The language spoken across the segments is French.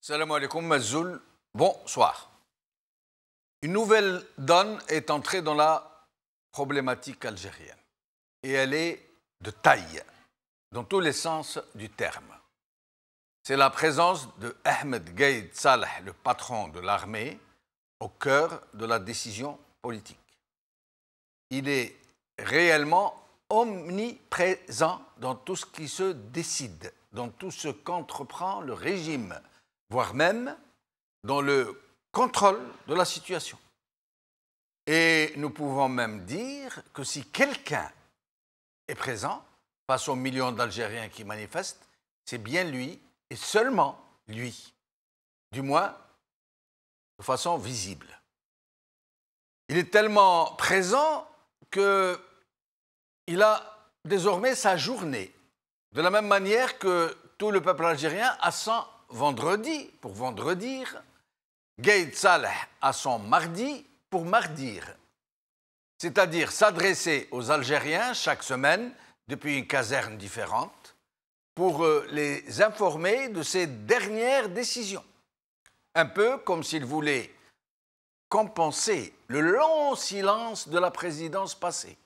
Salam alaikum, Mazoul. Bonsoir. Une nouvelle donne est entrée dans la problématique algérienne. Et elle est de taille, dans tous les sens du terme. C'est la présence de Ahmed Gaïd Saleh, le patron de l'armée, au cœur de la décision politique. Il est réellement omniprésent dans tout ce qui se décide, dans tout ce qu'entreprend le régime, voire même dans le contrôle de la situation. Et nous pouvons même dire que si quelqu'un est présent face aux millions d'Algériens qui manifestent, c'est bien lui et seulement lui, du moins de façon visible. Il est tellement présent qu'il a désormais sa journée, de la même manière que tout le peuple algérien a son vendredi pour vendredir, Gaïd Saleh a son mardi pour mardir, c'est-à-dire s'adresser aux Algériens chaque semaine depuis une caserne différente pour les informer de ses dernières décisions. Un peu comme s'il voulait compenser le long silence de la présidence passée.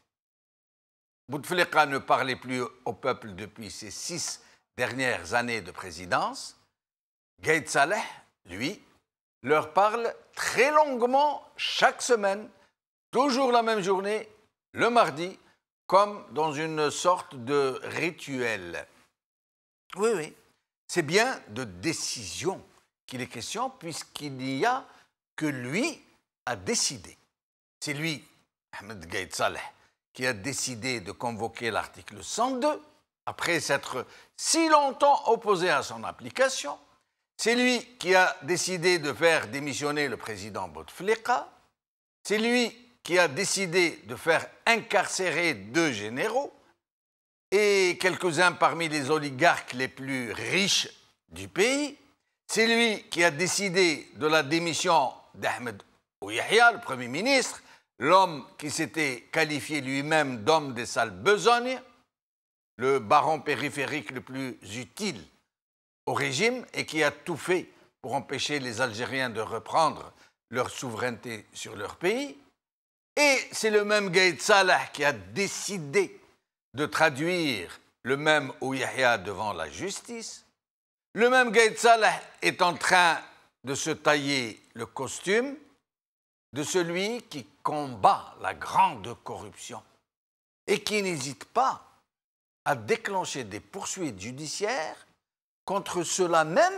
Bouteflika ne parlait plus au peuple depuis ses 6 dernières années de présidence. Gaïd Saleh, lui, leur parle très longuement chaque semaine, toujours la même journée, le mardi, comme dans une sorte de rituel. Oui, c'est bien de décision qu'il est question, puisqu'il n'y a que lui à décider. C'est lui, Ahmed Gaïd Saleh, qui a décidé de convoquer l'article 102, après s'être si longtemps opposé à son application. C'est lui qui a décidé de faire démissionner le président Bouteflika. C'est lui qui a décidé de faire incarcérer 2 généraux et quelques-uns parmi les oligarques les plus riches du pays. C'est lui qui a décidé de la démission d'Ahmed Ouyahia, le Premier ministre, l'homme qui s'était qualifié lui-même d'homme des sales besognes, le baron périphérique le plus utile au régime et qui a tout fait pour empêcher les Algériens de reprendre leur souveraineté sur leur pays. Et c'est le même Gaïd Saleh qui a décidé de traduire le même Ouyahia devant la justice. Le même Gaïd Saleh est en train de se tailler le costume de celui qui combat la grande corruption et qui n'hésite pas à déclencher des poursuites judiciaires contre ceux-là même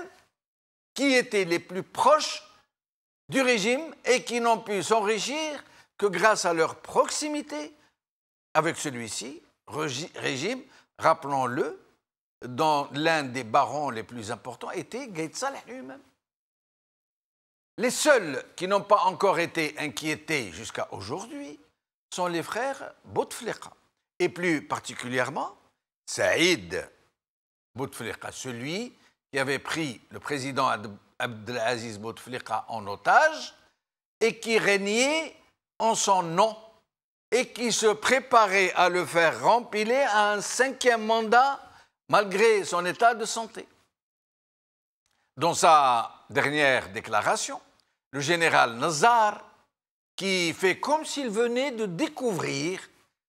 qui étaient les plus proches du régime et qui n'ont pu s'enrichir que grâce à leur proximité avec celui-ci, régime, rappelons-le, dont l'un des barons les plus importants était Gaïd Saleh lui-même. Les seuls qui n'ont pas encore été inquiétés jusqu'à aujourd'hui sont les frères Bouteflika, et plus particulièrement Saïd Bouteflika, celui qui avait pris le président Abdelaziz Bouteflika en otage et qui régnait en son nom et qui se préparait à le faire rempiler à un 5e mandat malgré son état de santé. Dans sa dernière déclaration, le général Nazar, qui fait comme s'il venait de découvrir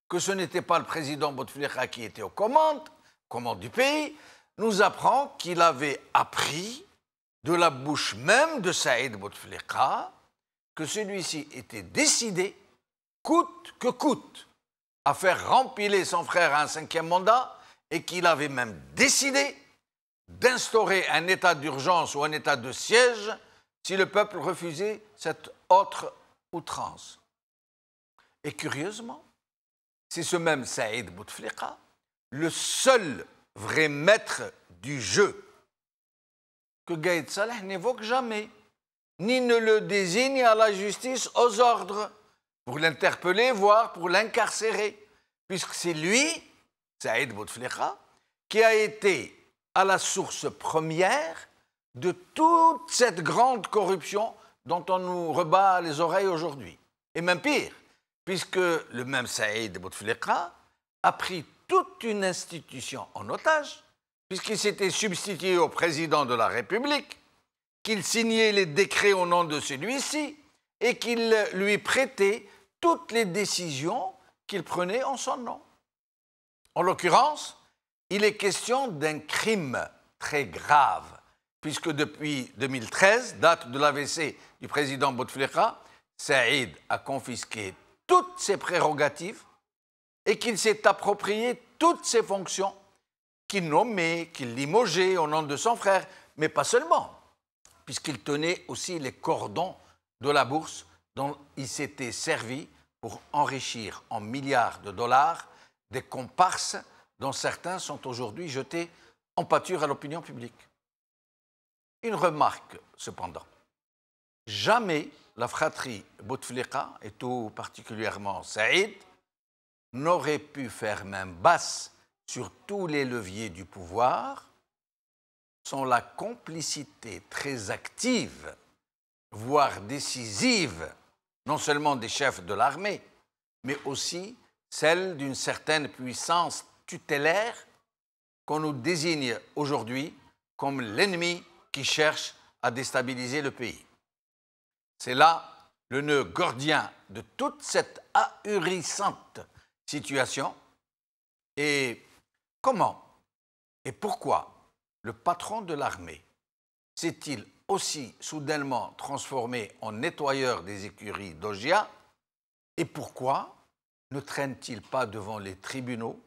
que ce n'était pas le président Bouteflika qui était aux commandes du pays, nous apprend qu'il avait appris de la bouche même de Saïd Bouteflika que celui-ci était décidé, coûte que coûte, à faire rempiler son frère à un 5e mandat et qu'il avait même décidé d'instaurer un état d'urgence ou un état de siège si le peuple refusait cette autre outrance. Et curieusement, c'est ce même Saïd Bouteflika, le seul vrai maître du jeu, que Gaïd Saleh n'évoque jamais, ni ne le désigne à la justice aux ordres pour l'interpeller, voire pour l'incarcérer, puisque c'est lui, Saïd Bouteflika, qui a été à la source première de toute cette grande corruption dont on nous rebat les oreilles aujourd'hui. Et même pire, puisque le même Saïd Bouteflika a pris toute une institution en otage, puisqu'il s'était substitué au président de la République qu'il signait les décrets au nom de celui-ci et qu'il lui prêtait toutes les décisions qu'il prenait en son nom. En l'occurrence, il est question d'un crime très grave, puisque depuis 2013, date de l'AVC du président Bouteflika, Saïd a confisqué toutes ses prérogatives et qu'il s'est approprié toutes ses fonctions, qu'il nommait, qu'il limogeait au nom de son frère, mais pas seulement, puisqu'il tenait aussi les cordons de la bourse dont il s'était servi pour enrichir en milliards de dollars des comparses dont certains sont aujourd'hui jetés en pâture à l'opinion publique. Une remarque, cependant. Jamais la fratrie Bouteflika, et tout particulièrement Saïd, n'aurait pu faire main basse sur tous les leviers du pouvoir sans la complicité très active, voire décisive, non seulement des chefs de l'armée, mais aussi celle d'une certaine puissance tutélaire qu'on nous désigne aujourd'hui comme l'ennemi qui cherche à déstabiliser le pays. C'est là le nœud gordien de toute cette ahurissante situation. Et comment et pourquoi le patron de l'armée s'est-il aussi soudainement transformé en nettoyeur des écuries d'Ogia? Et pourquoi ne traîne-t-il pas devant les tribunaux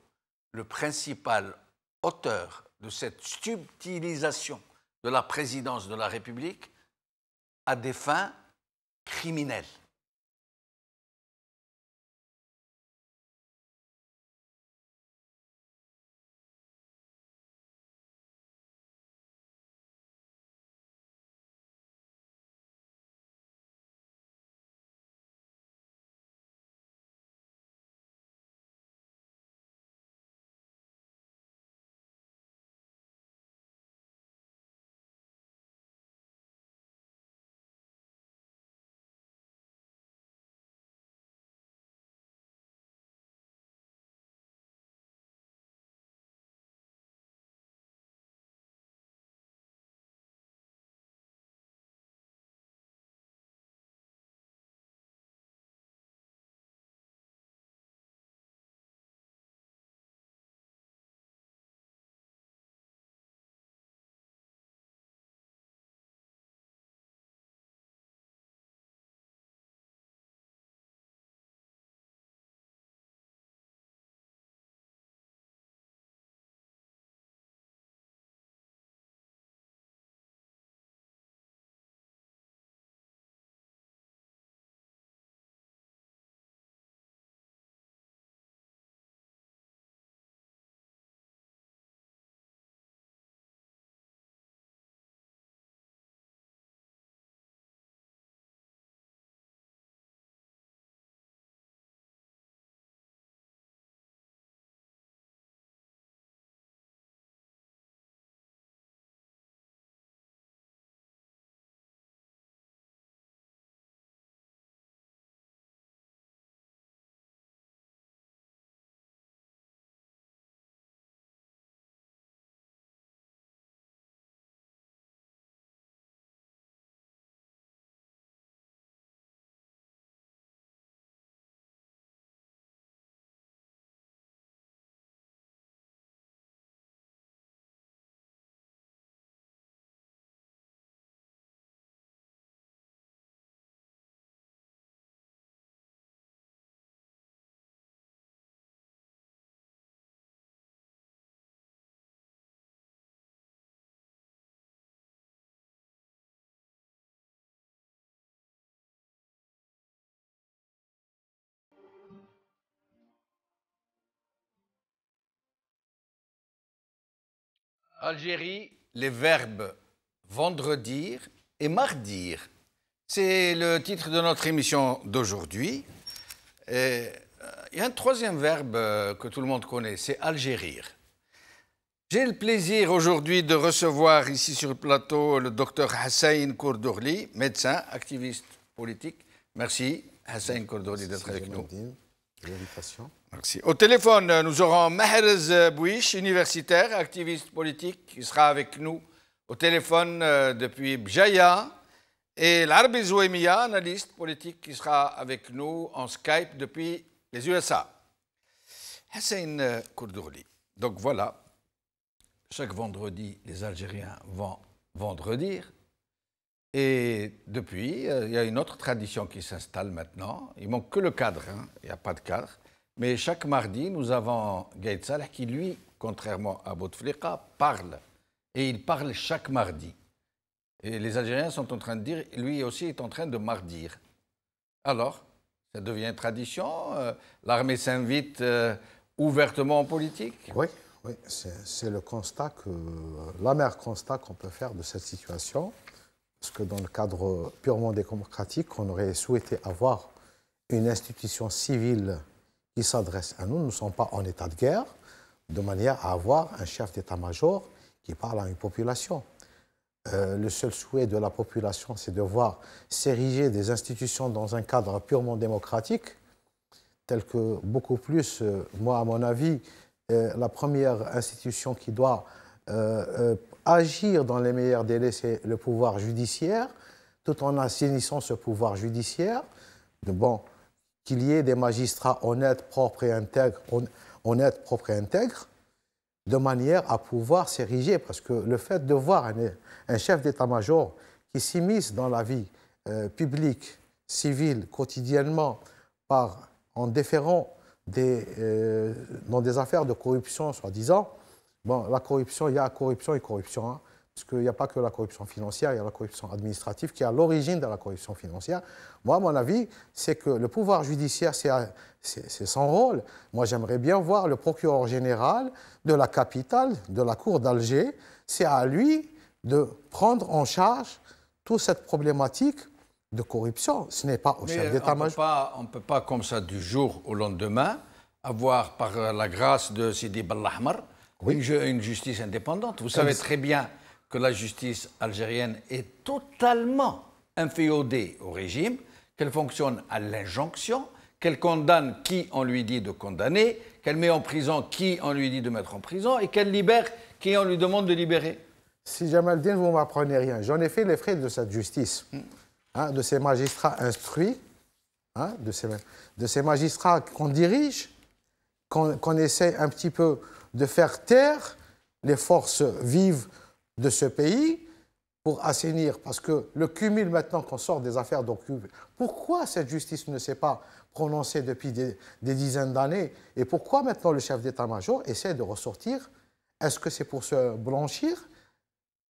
le principal auteur de cette subtilisation de la présidence de la République à des fins criminelles? Algérie, les verbes vendredir et mardir. C'est le titre de notre émission d'aujourd'hui. Il y a un troisième verbe que tout le monde connaît, c'est algérir. J'ai le plaisir aujourd'hui de recevoir ici sur le plateau le docteur Hassain Kourdourli, médecin, activiste politique. Merci Hassain Kourdourli d'être avec nous. L'invitation. Merci. Au téléphone, nous aurons Mahrez Bouiche, universitaire, activiste politique, qui sera avec nous au téléphone depuis Bjaya, et l'Arbi Zouemia, analyste politique qui sera avec nous en Skype depuis les USA. Hussein Kourdourli. Donc voilà, chaque vendredi, les Algériens vont vendredir. Et depuis, il y a une autre tradition qui s'installe maintenant. Il manque que le cadre, hein. Il n'y a pas de cadre. Mais chaque mardi, nous avons Gaïd Saleh qui, lui, contrairement à Bouteflika, parle. Et il parle chaque mardi. Et les Algériens sont en train de dire, lui aussi est en train de mardir. Alors, ça devient tradition. L'armée s'invite ouvertement en politique. Oui, oui, c'est le constat l'amer constat qu'on peut faire de cette situation. Parce que dans le cadre purement démocratique, on aurait souhaité avoir une institution civile qui s'adresse à nous. Nous ne sommes pas en état de guerre, de manière à avoir un chef d'état-major qui parle à une population. Le seul souhait de la population, c'est de voir s'ériger des institutions dans un cadre purement démocratique, tel que beaucoup plus, moi à mon avis, la première institution qui doit agir dans les meilleurs délais, c'est le pouvoir judiciaire, tout en assainissant ce pouvoir judiciaire, qu'il y ait des magistrats honnêtes, propres et intègres, de manière à pouvoir s'ériger, parce que le fait de voir un chef d'état-major qui s'immisce dans la vie publique, civile, quotidiennement, en déférant dans des affaires de corruption, soi-disant, la corruption, il y a corruption et corruption, hein, parce qu'il n'y a pas que la corruption financière, il y a la corruption administrative qui est à l'origine de la corruption financière. Moi, à mon avis, c'est que le pouvoir judiciaire, c'est son rôle. Moi, j'aimerais bien voir le procureur général de la capitale, de la cour d'Alger. C'est à lui de prendre en charge toute cette problématique de corruption. Ce n'est pas au chef d'état-major. On ne peut pas, comme ça, du jour au lendemain, avoir, par la grâce de Sidi Bellahmar, une justice indépendante. Vous savez très bien que la justice algérienne est totalement inféodée au régime, qu'elle fonctionne à l'injonction, qu'elle condamne qui on lui dit de condamner, qu'elle met en prison qui on lui dit de mettre en prison et qu'elle libère qui on lui demande de libérer. Si Jamaldine, vous ne m'apprenez rien. J'en ai fait les frais de cette justice, hein, de ces magistrats instruits, hein, de ces magistrats qu'on dirige, qu'on essaie un petit peu de faire taire les forces vives de ce pays pour assainir. Parce que le cumul maintenant qu'on sort des affaires d'occupation, pourquoi cette justice ne s'est pas prononcée depuis des dizaines d'années et pourquoi maintenant le chef d'état-major essaie de ressortir? Est-ce que c'est pour se blanchir?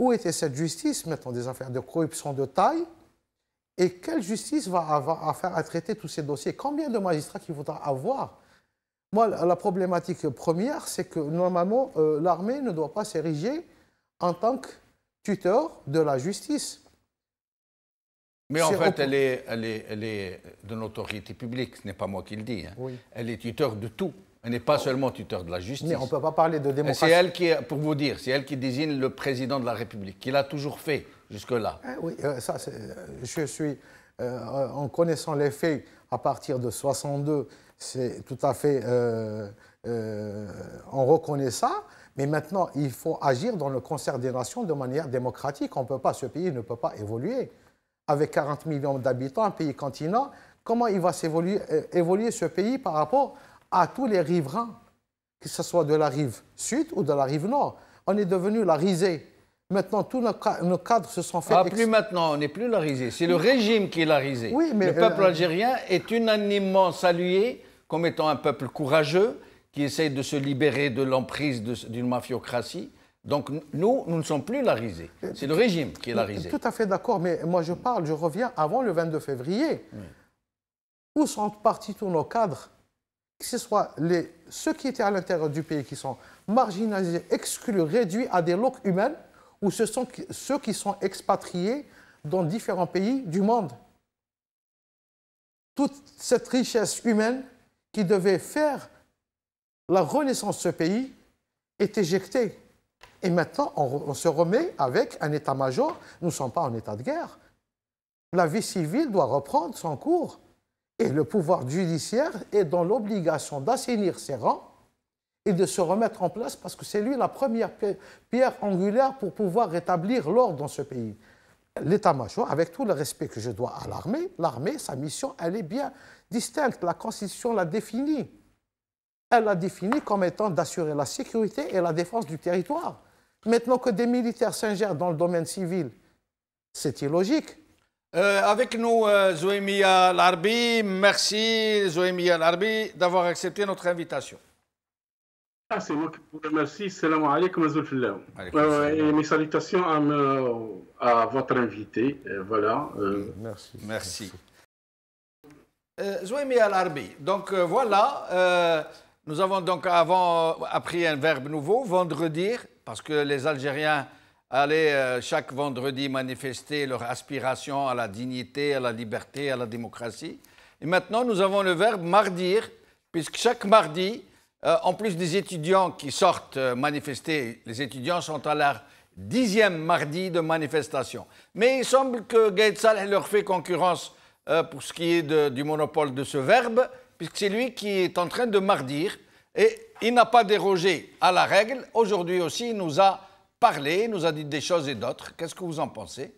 Où était cette justice maintenant des affaires de corruption de taille? Et quelle justice va avoir à faire à traiter tous ces dossiers? Combien de magistrats qu'il faudra avoir? Moi, la problématique première, c'est que normalement, l'armée ne doit pas s'ériger en tant que tuteur de la justice. Mais en fait, elle est de l'autorité publique, ce n'est pas moi qui le dis. Hein. Oui. Elle est tuteur de tout. Elle n'est pas seulement tuteur de la justice. Mais on ne peut pas parler de démocratie. C'est elle qui, pour vous dire, c'est elle qui désigne le président de la République, qui l'a toujours fait jusque-là. Oui, ça, je suis, en connaissant les faits, à partir de 62, c'est tout à fait, on reconnaît ça, mais maintenant, il faut agir dans le concert des nations de manière démocratique. On peut pas, ce pays ne peut pas évoluer. Avec 40 millions d'habitants, un pays continent, comment il va évoluer ce pays par rapport à tous les riverains, que ce soit de la rive sud ou de la rive nord? On est devenu la risée. Maintenant, tous nos cadres se sont fait... plus maintenant, on n'est plus la risée. C'est le régime qui est la risée. Oui, mais, le peuple algérien est unanimement salué comme étant un peuple courageux qui essaye de se libérer de l'emprise d'une mafiocratie. Donc nous ne sommes plus la risée. C'est le régime qui est la risée. Tout à fait d'accord, mais moi je reviens avant le 22 février. Oui. Où sont partis tous nos cadres? Que ce soit ceux qui étaient à l'intérieur du pays, qui sont marginalisés, exclus, réduits à des loques humaines, ou ce sont ceux qui sont expatriés dans différents pays du monde. Toute cette richesse humaine qui devait faire la renaissance de ce pays est éjectée. Et maintenant, on se remet avec un état-major. Nous ne sommes pas en état de guerre. La vie civile doit reprendre son cours. Et le pouvoir judiciaire est dans l'obligation d'assainir ses rangs et de se remettre en place parce que c'est lui la première pierre angulaire pour pouvoir rétablir l'ordre dans ce pays. L'état-major, avec tout le respect que je dois à l'armée, sa mission, elle est bien distincte. La Constitution l'a définie. Elle l'a définie comme étant d'assurer la sécurité et la défense du territoire. Maintenant que des militaires s'ingèrent dans le domaine civil, c'est illogique. Avec nous, Zouemia Larbi. Merci, Zouemia Larbi, d'avoir accepté notre invitation. Ah, c'est moi qui vous remercie. Salam alaikum wa et mes salutations à votre invité. Voilà. Merci. Zouemia Larbi. Donc voilà, nous avons donc avant appris un verbe nouveau, vendredir, parce que les Algériens allaient chaque vendredi manifester leur aspiration à la dignité, à la liberté, à la démocratie. Et maintenant, nous avons le verbe mardir, puisque chaque mardi, en plus des étudiants qui sortent manifester, les étudiants sont à leur 10e mardi de manifestation. Mais il semble que Gaïd Saleh leur fait concurrence pour ce qui est du monopole de ce verbe, puisque c'est lui qui est en train de mardir. Et il n'a pas dérogé à la règle. Aujourd'hui aussi, il nous a parlé, nous a dit des choses et d'autres. Qu'est-ce que vous en pensez?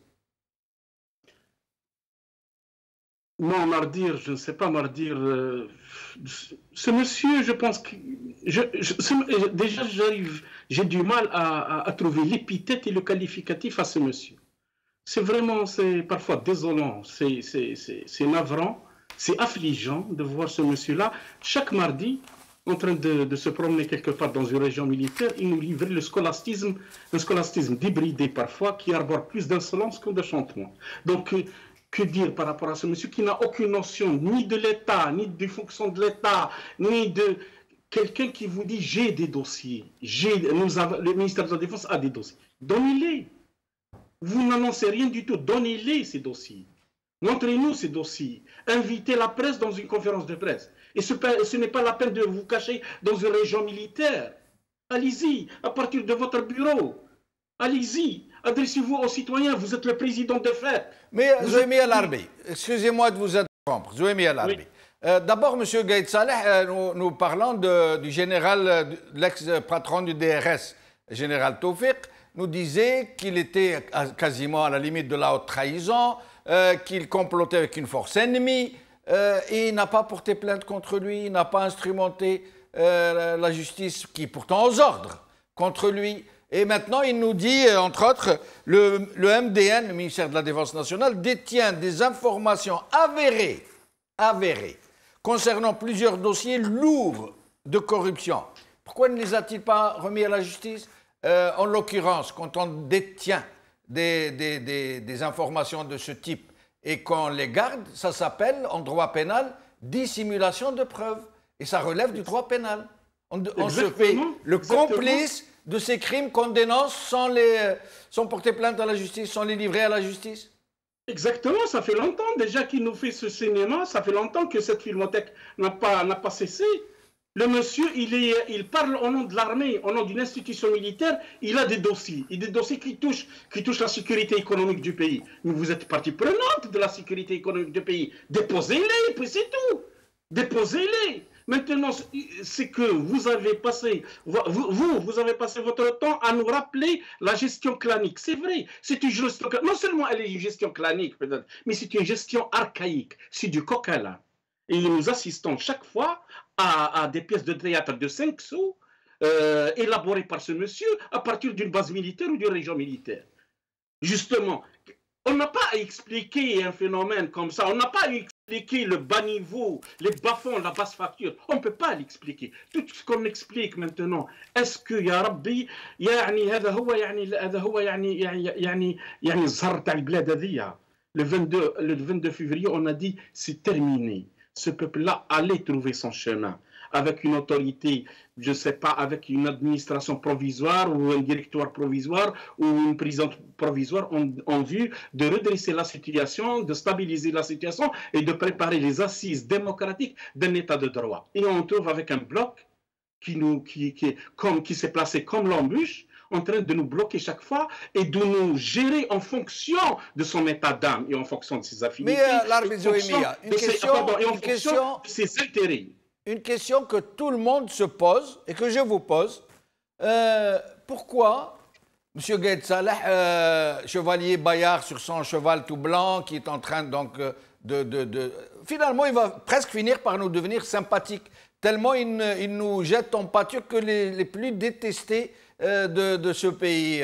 Non, mardir, je ne sais pas, mardir. Ce monsieur, je pense que. Déjà, j'ai du mal à trouver l'épithète et le qualificatif à ce monsieur. C'est vraiment, c'est parfois désolant, c'est navrant, c'est affligeant de voir ce monsieur-là, chaque mardi, en train de se promener quelque part dans une région militaire, il nous livre le scolastisme, un scolastisme débridé parfois, qui arbore plus d'insolence que de chantement. Donc, que dire par rapport à ce monsieur qui n'a aucune notion ni de l'État, ni des fonctions de l'État, ni de quelqu'un qui vous dit j'ai des dossiers, le ministère de la Défense a des dossiers. Donnez-les. Vous n'annoncez rien du tout. Donnez-les ces dossiers. Montrez-nous ces dossiers. Invitez la presse dans une conférence de presse. Et ce n'est pas la peine de vous cacher dans une région militaire. Allez-y, à partir de votre bureau. Allez-y, adressez-vous aux citoyens. Vous êtes le président de fait. Mais Zouemia Larbi, excusez-moi de vous interrompre. Zouemia Larbi. Oui. D'abord, M. Gaïd Saleh, nous parlons du général, l'ex-patron du DRS, général Tawfiq, nous disait qu'il était quasiment à la limite de la haute trahison, qu'il complotait avec une force ennemie, et il n'a pas porté plainte contre lui, il n'a pas instrumenté la justice qui est pourtant aux ordres contre lui. Et maintenant, il nous dit, entre autres, le MDN, le ministère de la Défense nationale, détient des informations avérées concernant plusieurs dossiers lourds de corruption. Pourquoi ne les a-t-il pas remis à la justice? En l'occurrence, quand on détient des informations de ce type et qu'on les garde, ça s'appelle, en droit pénal, dissimulation de preuves. Et ça relève du droit pénal. On se fait le complice de ces crimes qu'on dénonce sans porter plainte à la justice, sans les livrer à la justice. Exactement, ça fait longtemps déjà qu'il nous fait ce cinéma, ça fait longtemps que cette filmothèque n'a pas cessé. Le monsieur, il parle au nom de l'armée, au nom d'une institution militaire, il a des dossiers, et des dossiers qui touchent la sécurité économique du pays. Mais vous êtes partie prenante de la sécurité économique du pays. Déposez-les, puis c'est tout. Déposez-les. Maintenant, c'est que vous avez passé votre temps à nous rappeler la gestion clanique. C'est vrai, c'est une gestion clanique. Non seulement elle est une gestion clanique, peut-être, mais c'est une gestion archaïque. C'est du coq à l'âne. Et nous assistons chaque fois à des pièces de théâtre de 5 sous élaborées par ce monsieur à partir d'une base militaire ou d'une région militaire. Justement, on n'a pas à expliquer un phénomène comme ça, on n'a pas à expliquer le bas niveau, les bas-fonds, la basse facture, on ne peut pas l'expliquer. Tout ce qu'on explique maintenant, est-ce que, ya Rabbi, le 22 février, on a dit, c'est terminé. Ce peuple-là allait trouver son chemin avec une autorité, je ne sais pas, avec une administration provisoire ou un directoire provisoire ou une présidente provisoire en vue de redresser la situation, de stabiliser la situation et de préparer les assises démocratiques d'un état de droit. Et on trouve avec un bloc qui s'est placé comme l'embûche, en train de nous bloquer chaque fois et de nous gérer en fonction de son état d'âme et en fonction de ses affinités. Mais Larbi Zouemia, une question de ses intérêts. une question que tout le monde se pose et que je vous pose. Pourquoi M. Gaïd Salah, chevalier Bayard sur son cheval tout blanc, qui est en train donc finalement, il va presque finir par nous devenir sympathique, tellement il nous jette en pâture que les plus détestés de ce pays.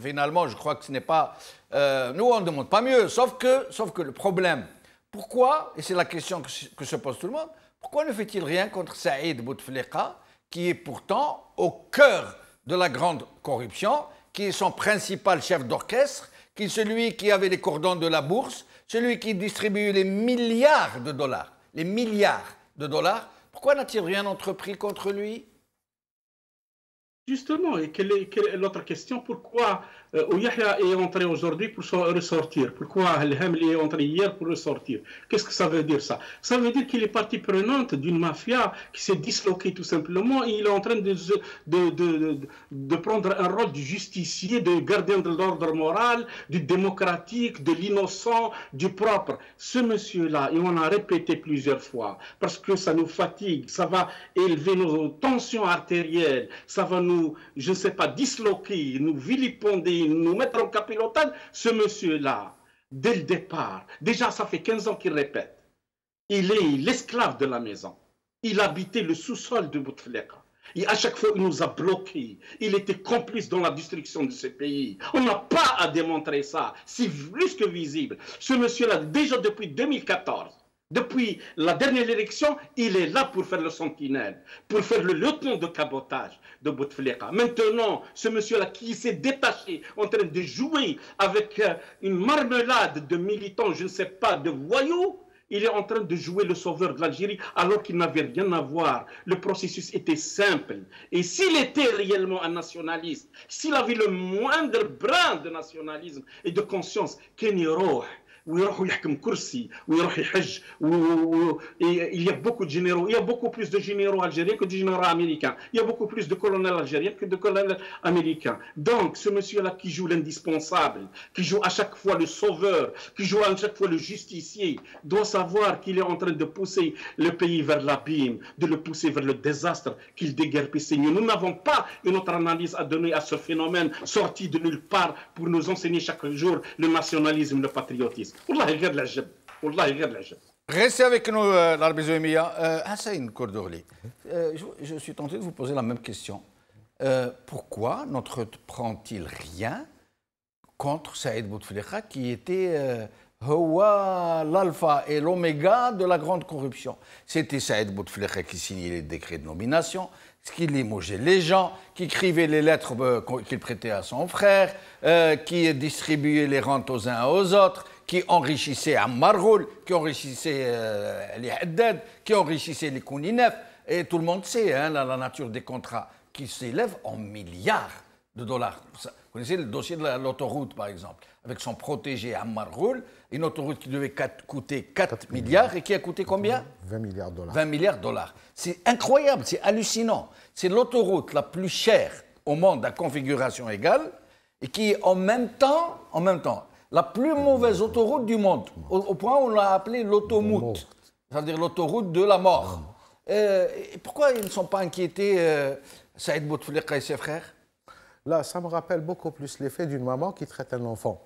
Finalement, je crois que ce n'est pas... nous, on ne demande pas mieux, sauf que le problème, pourquoi, et c'est la question que se pose tout le monde, pourquoi ne fait-il rien contre Saïd Bouteflika, qui est pourtant au cœur de la grande corruption, qui est son principal chef d'orchestre, qui est celui qui avait les cordons de la bourse, celui qui distribue les milliards de dollars. Pourquoi n'a-t-il rien entrepris contre lui? Justement, et quelle est l'autre question? Pourquoi Ouyahia est entré aujourd'hui pour ressortir? Pourquoi Al-Hamli est entré hier pour ressortir? Qu'est-ce que ça veut dire ça? Ça veut dire qu'il est partie prenante d'une mafia qui s'est disloquée tout simplement et il est en train de prendre un rôle de justicier, de gardien de l'ordre moral, du démocratique, de l'innocent, du propre. Ce monsieur-là, et on a répété plusieurs fois, parce que ça nous fatigue, ça va élever nos tensions artérielles, ça va nous, je ne sais pas, disloquer, nous vilipender, nous mettre en capillotage. Ce monsieur-là, dès le départ, déjà ça fait 15 ans qu'il répète, il est l'esclave de la maison. Il habitait le sous-sol de Bouteflika. Et à chaque fois, il nous a bloqués. Il était complice dans la destruction de ce pays. On n'a pas à démontrer ça. C'est plus que visible. Ce monsieur-là, déjà depuis 2014, depuis la dernière élection, il est là pour faire le sentinelle, pour faire le lieutenant de cabotage de Bouteflika. Maintenant, ce monsieur-là qui s'est détaché, en train de jouer avec une marmelade de militants, je ne sais pas, de voyous, il est en train de jouer le sauveur de l'Algérie alors qu'il n'avait rien à voir. Le processus était simple. Et s'il était réellement un nationaliste, s'il avait le moindre brin de nationalisme et de conscience, Ken Yiroh, ويروح يحكم كرسي ويروح يحج il y a beaucoup de généraux, il y a beaucoup plus de généraux algériens que de généraux américains, il y a beaucoup plus de colonels algériens que de colonels américains. Donc ce monsieur-là qui joue l'indispensable, qui joue à chaque fois le sauveur, qui joue à chaque fois le justicier, doit savoir qu'il est en train de pousser le pays vers l'abîme, de le pousser vers le désastre, qu'il déguerpisse. Nous n'avons pas une autre analyse à donner à ce phénomène sorti de nulle part pour nous enseigner chaque jour le nationalisme, le patriotisme. Restez avec nous, l'Arabie Hassan Kordoghli. Je suis tenté de vous poser la même question. Pourquoi n'entreprend-il rien contre Saïd Bouteflika qui était l'alpha et l'oméga de la grande corruption? C'était Saïd Bouteflika qui signait les décrets de nomination, qui limogeait les gens, qui écrivait les lettres qu'il prêtait à son frère, qui distribuait les rentes aux uns aux autres, qui enrichissait Ammar Ghoul, qui enrichissait les Haddad, qui enrichissait les Kouninef. Et tout le monde sait la nature des contrats qui s'élèvent en milliards de dollars. Vous connaissez le dossier de l'autoroute, par exemple, avec son protégé Ammar Ghoul, une autoroute qui devait coûter 4 milliards et qui a coûté combien? 20 milliards de dollars. 20 milliards de dollars. C'est incroyable, c'est hallucinant. C'est l'autoroute la plus chère au monde à configuration égale et qui est en même temps, la plus mauvaise autoroute du monde, au point où on l'a appelée l'automoute, c'est-à-dire l'autoroute de la mort. Et pourquoi ils ne sont pas inquiétés, Saïd Bouteflika et ses frères? Là, ça me rappelle beaucoup plus l'effet d'une maman qui traite un enfant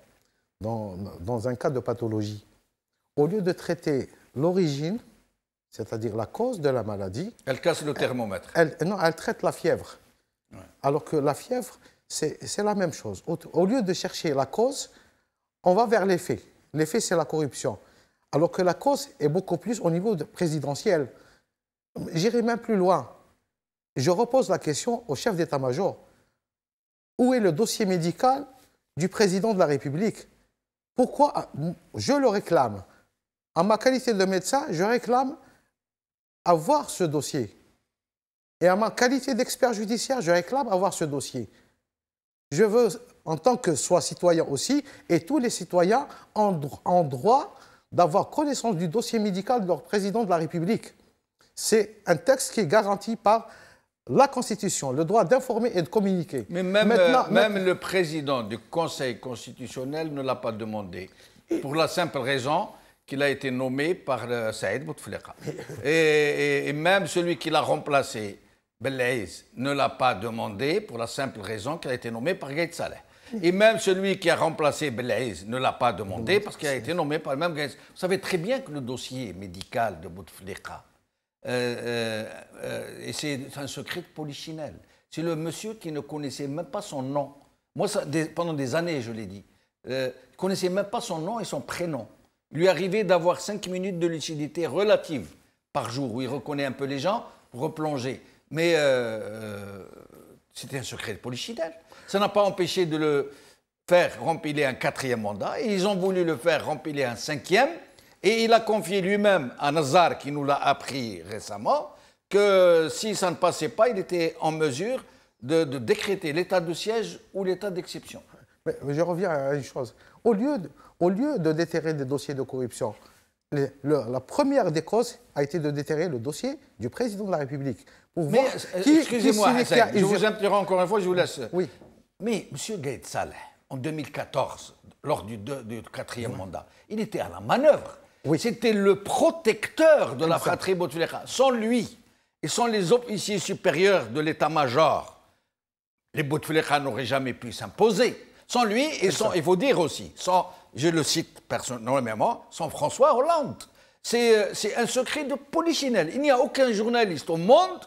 dans un cas de pathologie. Au lieu de traiter l'origine, c'est-à-dire la cause de la maladie... Elle casse le thermomètre. Elle traite la fièvre. Ouais. Alors que la fièvre, c'est la même chose. Au lieu de chercher la cause, on va vers l'effet. L'effet, c'est la corruption. Alors que la cause est beaucoup plus au niveau présidentiel. J'irai même plus loin. Je repose la question au chef d'état-major. Où est le dossier médical du président de la République? Pourquoi je le réclame? En ma qualité de médecin, je réclame avoir ce dossier. Et en ma qualité d'expert judiciaire, je réclame avoir ce dossier. Je veux, en tant que citoyen aussi, et tous les citoyens ont droit d'avoir connaissance du dossier médical de leur président de la République. C'est un texte qui est garanti par la Constitution, le droit d'informer et de communiquer. Mais même le président du Conseil constitutionnel ne l'a pas demandé. Pour la simple raison qu'il a été nommé par Saïd Bouteflika. Et même celui qui l'a remplacé, Belaïz, ne l'a pas demandé pour la simple raison qu'il a été nommé par Gaït Saleh. Et même celui qui a remplacé Belaïz ne l'a pas demandé parce qu'il a été nommé par le même Gaït Saleh. Vous savez très bien que le dossier médical de Bouteflika, et c'est un secret de polichinelle. C'est le monsieur qui ne connaissait même pas son nom. Moi, pendant des années, je l'ai dit. Il ne connaissait même pas son nom et son prénom. Il lui arrivait d'avoir 5 minutes de lucidité relative par jour, où il reconnaît un peu les gens pour replonger. Mais c'était un secret de polichinelle. Ça n'a pas empêché de le faire remplir un 4e mandat. Et ils ont voulu le faire remplir un 5e. Et il a confié lui-même à Nazar, qui nous l'a appris récemment, que si ça ne passait pas, il était en mesure de décréter l'état de siège ou l'état d'exception. Mais je reviens à une chose. Au lieu de déterrer des dossiers de corruption, la première des causes a été de déterrer le dossier du président de la République. Mais excusez-moi, je vous interromps encore une fois, je vous laisse. Oui. Mais M. Gaït Saleh, en 2014, lors du 4e mandat, il était à la manœuvre. Oui. C'était le protecteur de la fratrie Bouteflika. Sans lui et sans les officiers supérieurs de l'état-major, les Bouteflika n'auraient jamais pu s'imposer. Sans lui, et sans, il faut dire aussi, sans, je le cite personnellement, sans François Hollande. C'est un secret de polichinelle. Il n'y a aucun journaliste au monde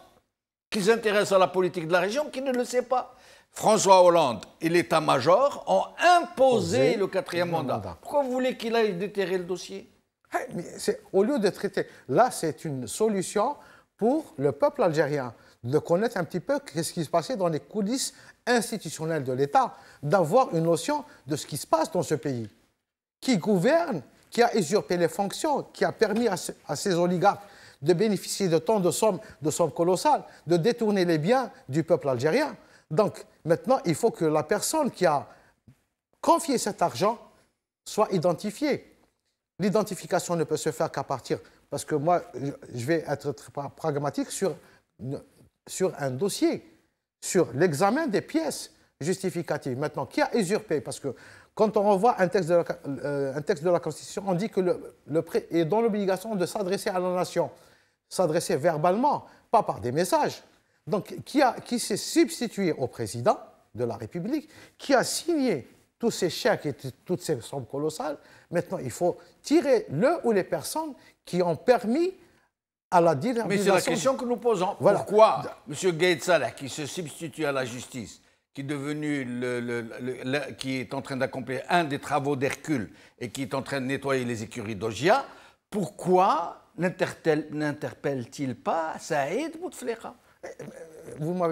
qui s'intéresse à la politique de la région qui ne le sait pas. François Hollande et l'état-major ont imposé le 4e mandat. Pourquoi vous voulez qu'il aille déterrer le dossier? Mais au lieu de traiter... Là, c'est une solution pour le peuple algérien de connaître un petit peu ce qui se passait dans les coulisses institutionnelles de l'État, d'avoir une notion de ce qui se passe dans ce pays, qui gouverne, qui a usurpé les fonctions, qui a permis à ces oligarques de bénéficier de tant de sommes colossales, de détourner les biens du peuple algérien. Donc, maintenant, il faut que la personne qui a confié cet argent soit identifiée. L'identification ne peut se faire qu'à partir... Parce que moi, je vais être très pragmatique sur un dossier, sur l'examen des pièces justificatives. Maintenant, qui a usurpé? Parce que quand on revoit un texte de la Constitution, on dit que le pré est dans l'obligation de s'adresser à la nation, s'adresser verbalement, pas par des messages. Donc, qui s'est substitué au président de la République, qui a signé tous ces chèques et toutes ces sommes colossales. Maintenant, il faut tirer le ou les personnes qui ont permis à la dynamisation... Mais c'est la question que nous posons. Voilà. Pourquoi M. Gaït Saleh, qui se substitue à la justice, qui est devenu qui est en train d'accomplir un des travaux d'Hercule et qui est en train de nettoyer les écuries d'Ogia, pourquoi n'interpelle-t-il pas Saïd Bouteflika?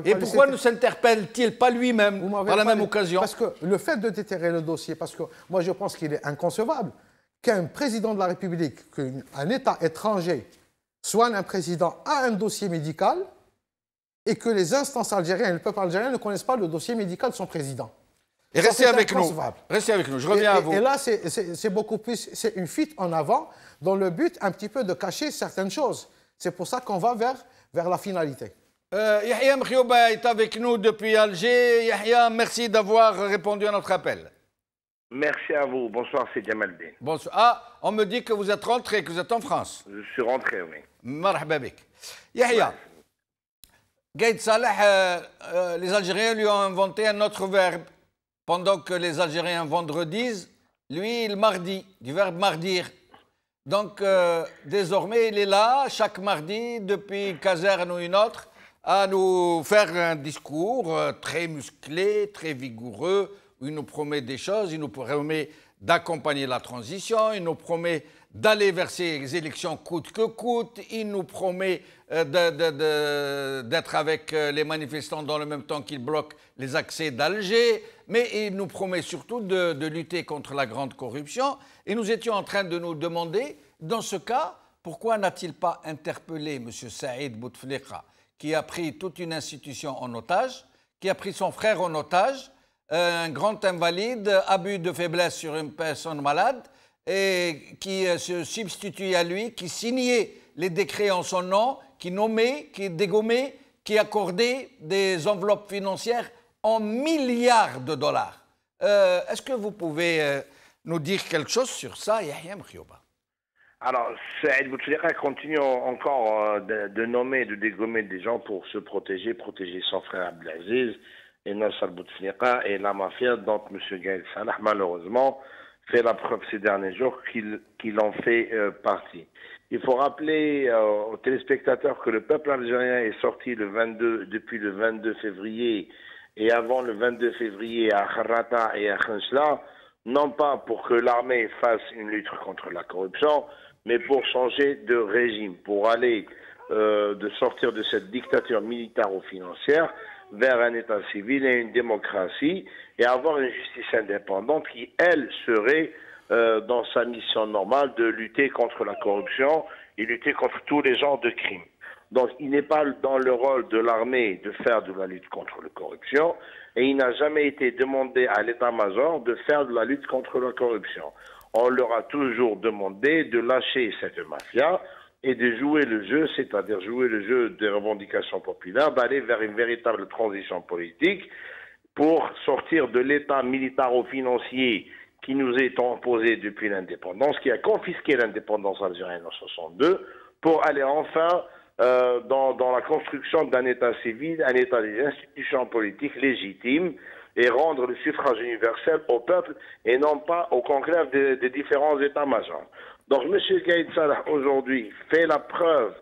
Et pourquoi ne s'interpelle-t-il pas lui-même par la même occasion? Parce que le fait de déterrer le dossier, parce que moi je pense qu'il est inconcevable qu'un président de la République, qu'un État étranger soit un président a un dossier médical et que les instances algériennes et le peuple algérien ne connaissent pas le dossier médical de son président. Et restez avec nous. Restez avec nous, je reviens à vous. Et là, c'est beaucoup plus, c'est une fuite en avant dans le but un petit peu de cacher certaines choses. C'est pour ça qu'on va vers la finalité. Yahya Mkhioba est avec nous depuis Alger. Yahya, merci d'avoir répondu à notre appel. Merci à vous. Bonsoir, c'est Jamaldine. Bonsoir. Ah, on me dit que vous êtes rentré, que vous êtes en France. Je suis rentré, oui. Marhaba bik. Yahya, Gaït Saleh, les Algériens lui ont inventé un autre verbe. Pendant que les Algériens vendredisent, lui, il mardi, du verbe mardir. Donc, désormais, il est là, chaque mardi, depuis une caserne ou une autre, à nous faire un discours très musclé, très vigoureux, où il nous promet des choses, il nous promet d'accompagner la transition, il nous promet d'aller vers ces élections coûte que coûte, il nous promet d'être avec les manifestants dans le même temps qu'il bloque les accès d'Alger, mais il nous promet surtout de lutter contre la grande corruption. Et nous étions en train de nous demander, dans ce cas, pourquoi n'a-t-il pas interpellé M. Saïd Bouteflika, qui a pris toute une institution en otage, qui a pris son frère en otage, un grand invalide, abus de faiblesse sur une personne malade, et qui se substitue à lui, qui signait les décrets en son nom, qui nommait, qui dégommait, qui accordait des enveloppes financières en milliards de dollars. Est-ce que vous pouvez nous dire quelque chose sur ça, Yahya Mkhioba? Alors, Saïd Bouteflika continue encore de nommer, de dégommer des gens pour se protéger, protéger son frère Abdelaziz et Nasser Bouteflika et la mafia dont M. Gaël Salah, malheureusement, fait la preuve ces derniers jours qu'il en fait partie. Il faut rappeler aux téléspectateurs que le peuple algérien est sorti depuis le 22 février et avant le 22 février à Kharrata et à Khensla, non pas pour que l'armée fasse une lutte contre la corruption, mais pour changer de régime, pour aller de sortir de cette dictature militaro-financière vers un État civil et une démocratie et avoir une justice indépendante qui, elle, serait dans sa mission normale de lutter contre la corruption et lutter contre tous les genres de crimes. Donc, il n'est pas dans le rôle de l'armée de faire de la lutte contre la corruption et il n'a jamais été demandé à l'état-major de faire de la lutte contre la corruption. On leur a toujours demandé de lâcher cette mafia et de jouer le jeu, c'est-à-dire jouer le jeu des revendications populaires, d'aller vers une véritable transition politique pour sortir de l'état militaro-financier qui nous est imposé depuis l'indépendance, qui a confisqué l'indépendance algérienne en 62, pour aller enfin dans la construction d'un État civil, un État des institutions politiques légitimes, et rendre le suffrage universel au peuple et non pas au conclave des différents états-majors. Donc M. Gaïd Salah aujourd'hui fait la preuve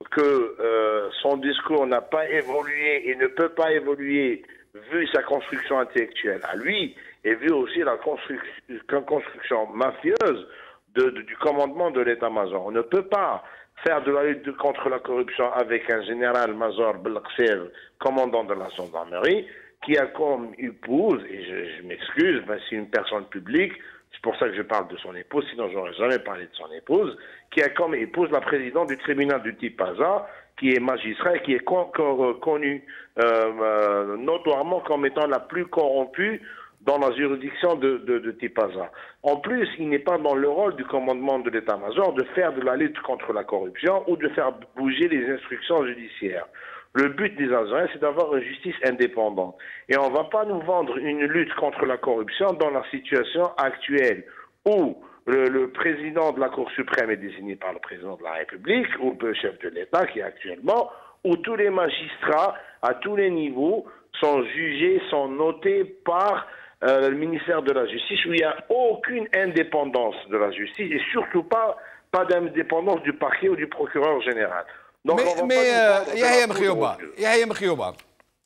que son discours n'a pas évolué et ne peut pas évoluer vu sa construction intellectuelle à lui et vu aussi la construction mafieuse du commandement de l'état-major. On ne peut pas faire de la lutte contre la corruption avec un général-major Belksev, commandant de la gendarmerie, qui a comme épouse, et je m'excuse, ben c'est une personne publique, c'est pour ça que je parle de son épouse, sinon j'aurais jamais parlé de son épouse, qui a comme épouse la présidente du tribunal du Tipaza, qui est magistrat et qui est connue notoirement comme étant la plus corrompue dans la juridiction de Tipaza. En plus, il n'est pas dans le rôle du commandement de l'état-major de faire de la lutte contre la corruption ou de faire bouger les instructions judiciaires. Le but des Algériens, c'est d'avoir une justice indépendante. Et on ne va pas nous vendre une lutte contre la corruption dans la situation actuelle où le président de la Cour suprême est désigné par le président de la République ou le chef de l'État qui est actuellement, où tous les magistrats à tous les niveaux sont jugés, sont notés par le ministère de la Justice, où il n'y a aucune indépendance de la justice et surtout pas d'indépendance du parquet ou du procureur général. Donc, mais Yahya Mkhioba,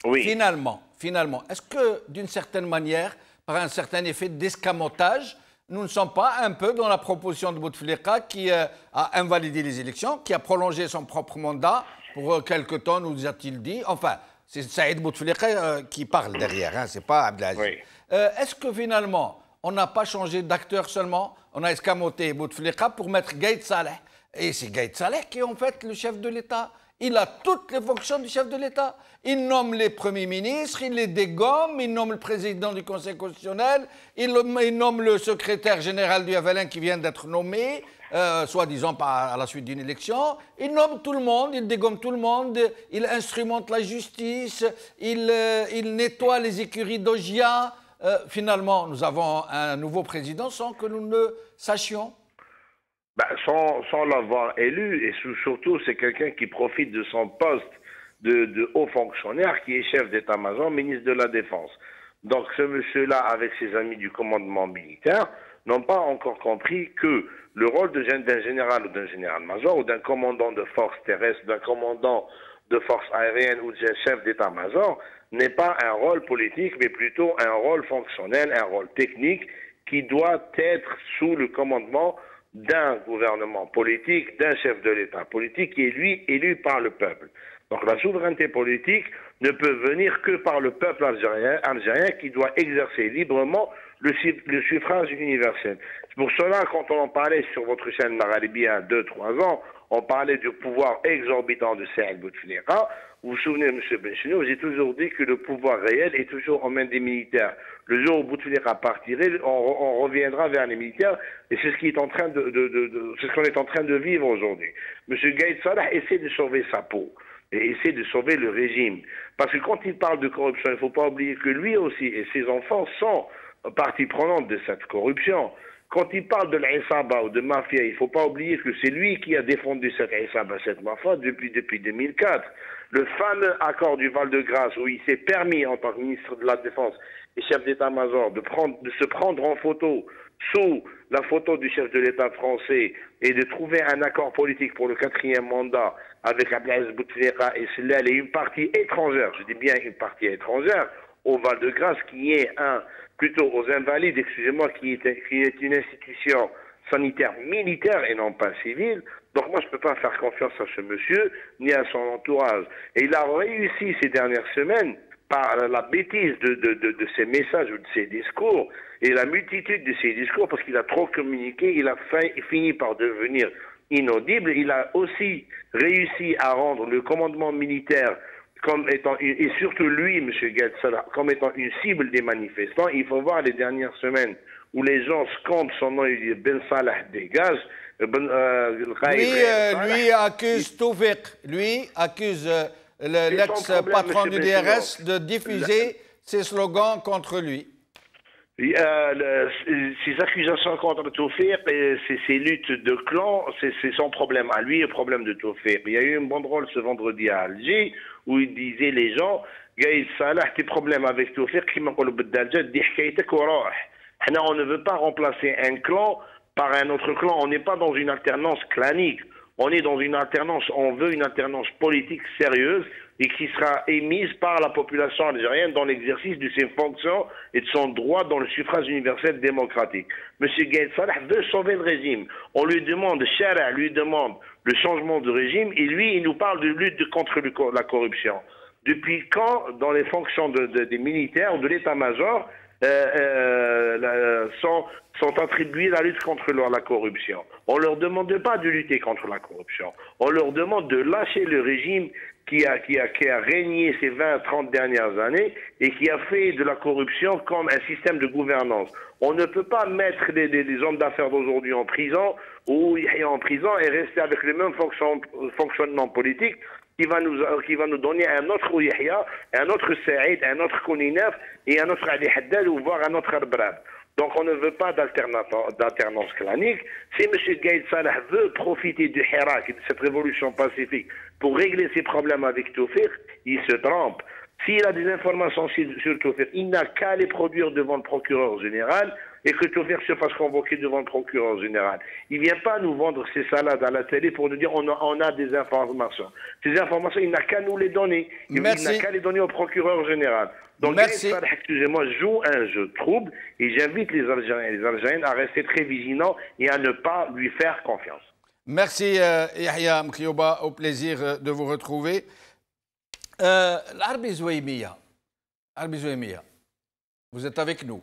oui. Finalement, est-ce que d'une certaine manière, par un certain effet d'escamotage, nous ne sommes pas un peu dans la proposition de Bouteflika qui a invalidé les élections, qui a prolongé son propre mandat pour quelque temps, nous a-t-il dit. Enfin, c'est Saïd Bouteflika qui parle derrière, hein, c'est pas Abdelaziz. Oui. Est-ce que finalement, on n'a pas changé d'acteur seulement, on a escamoté Bouteflika pour mettre Gaïd Saleh? Et c'est Gaïd Saleh qui est en fait le chef de l'État. Il a toutes les fonctions du chef de l'État. Il nomme les premiers ministres, il les dégomme, il nomme le président du Conseil constitutionnel, il nomme le secrétaire général du FLN qui vient d'être nommé, soi-disant à la suite d'une élection. Il nomme tout le monde, il dégomme tout le monde, il instrumente la justice, il nettoie les écuries d'Ogia. Finalement, nous avons un nouveau président sans que nous ne sachions. Ben, sans l'avoir élu, et surtout c'est quelqu'un qui profite de son poste de haut fonctionnaire qui est chef d'état-major, ministre de la Défense. Donc ce monsieur-là, avec ses amis du commandement militaire, n'ont pas encore compris que le rôle d'un général ou d'un général-major ou d'un commandant de force terrestre, d'un commandant de force aérienne ou d'un chef d'état-major n'est pas un rôle politique, mais plutôt un rôle fonctionnel, un rôle technique qui doit être sous le commandement d'un gouvernement politique, d'un chef de l'État politique qui est lui élu par le peuple. Donc la souveraineté politique ne peut venir que par le peuple algérien qui doit exercer librement le suffrage universel. C'est pour cela, quand on en parlait sur votre chaîne Magharibi il y a 2-3 ans, on parlait du pouvoir exorbitant de Saïd Bouteflika. Vous vous souvenez, M. Benchenou, j'ai toujours dit que le pouvoir réel est toujours aux mains des militaires. Le jour où Bouteflika partirait, on reviendra vers les militaires, et c'est ce qui est en train c'est ce qu'on est en train de vivre aujourd'hui. M. Gaïd Salah essaie de sauver sa peau et essaie de sauver le régime. Parce que quand il parle de corruption, il ne faut pas oublier que lui aussi et ses enfants sont partie prenante de cette corruption. quand il parle de l'Isaba ou de mafia, il ne faut pas oublier que c'est lui qui a défendu cette Isaba, cette mafia, depuis 2004. Le fameux accord du Val-de-Grâce, où il s'est permis, en tant que ministre de la Défense et chef d'état-major, de se prendre en photo sous la photo du chef de l'État français et de trouver un accord politique pour le 4e mandat avec Abdelaziz Bouteflika et Sellal et une partie étrangère, je dis bien une partie étrangère, au Val-de-Grâce, qui est plutôt aux Invalides, excusez-moi, qui est une institution sanitaire militaire et non pas civile. Donc moi, je ne peux pas faire confiance à ce monsieur, ni à son entourage. Et il a réussi ces dernières semaines, par la bêtise de ses messages ou de ses discours, et la multitude de ses discours, parce qu'il a trop communiqué, il a fini par devenir inaudible. Il a aussi réussi à rendre le commandement militaire comme étant, et surtout lui, M. Gaïd Salah, comme étant une cible des manifestants. Il faut voir les dernières semaines où les gens scandent son nom, il dit Ben Salah dégage. Lui accuse Toufiq, lui accuse l'ex-patron du DRS de diffuser ses slogans contre lui. Ces accusations contre Toufiq, ces luttes de clans, c'est son problème à lui, le problème de Toufiq. Il y a eu une banderole ce vendredi à Alger où il disait les gens, Gaïd Salah, tes problèmes avec Toufiq, qui m'ont on ne veut pas remplacer un clan par un autre clan. On n'est pas dans une alternance clanique. On est dans une alternance, on veut une alternance politique sérieuse et qui sera émise par la population algérienne dans l'exercice de ses fonctions et de son droit dans le suffrage universel démocratique. M. Gaïd Salah veut sauver le régime. On lui demande, Shara lui demande le changement de régime et lui, il nous parle de lutte contre la corruption. Depuis quand, dans les fonctions des militaires ou de l'état-major, sont attribués la lutte contre la corruption? On ne leur demande pas de lutter contre la corruption. On leur demande de lâcher le régime qui a régné ces 20-30 dernières années et qui a fait de la corruption comme un système de gouvernance. On ne peut pas mettre des hommes d'affaires d'aujourd'hui en prison ou en prison et rester avec le même fonctionnement politique qui va nous donner un autre Yahya, un autre Saïd, un autre Kouninef et un autre Ali Haddad ou voire un autre Arbrad. Donc on ne veut pas d'alternance clanique. Si M. Gaïd Salah veut profiter du Hirak et de cette révolution pacifique pour régler ses problèmes avec Toufiq, il se trompe. S'il a des informations sur Toufiq, il n'a qu'à les produire devant le procureur général et que Toufiq se fasse convoquer devant le procureur général. Il ne vient pas nous vendre ses salades à la télé pour nous dire on a des informations. Ces informations, il n'a qu'à nous les donner. Il n'a qu'à les donner au procureur général. Donc, excusez-moi, joue un jeu trouble et j'invite les Algériens et les Algériennes à rester très vigilants et à ne pas lui faire confiance. Merci Yahya Mkhiouba, au plaisir de vous retrouver. L'Arbi Zouaïmiya, vous êtes avec nous?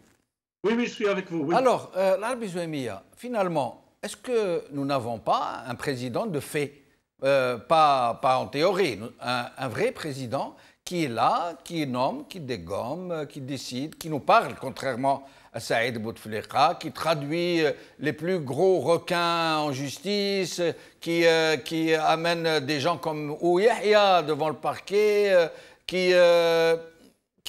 Oui, je suis avec vous. Oui. Alors, l'Arbi Zouaïmiya, finalement, est-ce que nous n'avons pas un président de fait, pas en théorie, un vrai président qui est là, qui nomme, qui dégomme, qui décide, qui nous parle, contrairement à Saïd Bouteflika, qui traduit les plus gros requins en justice, qui amène des gens comme Yahya devant le parquet, qui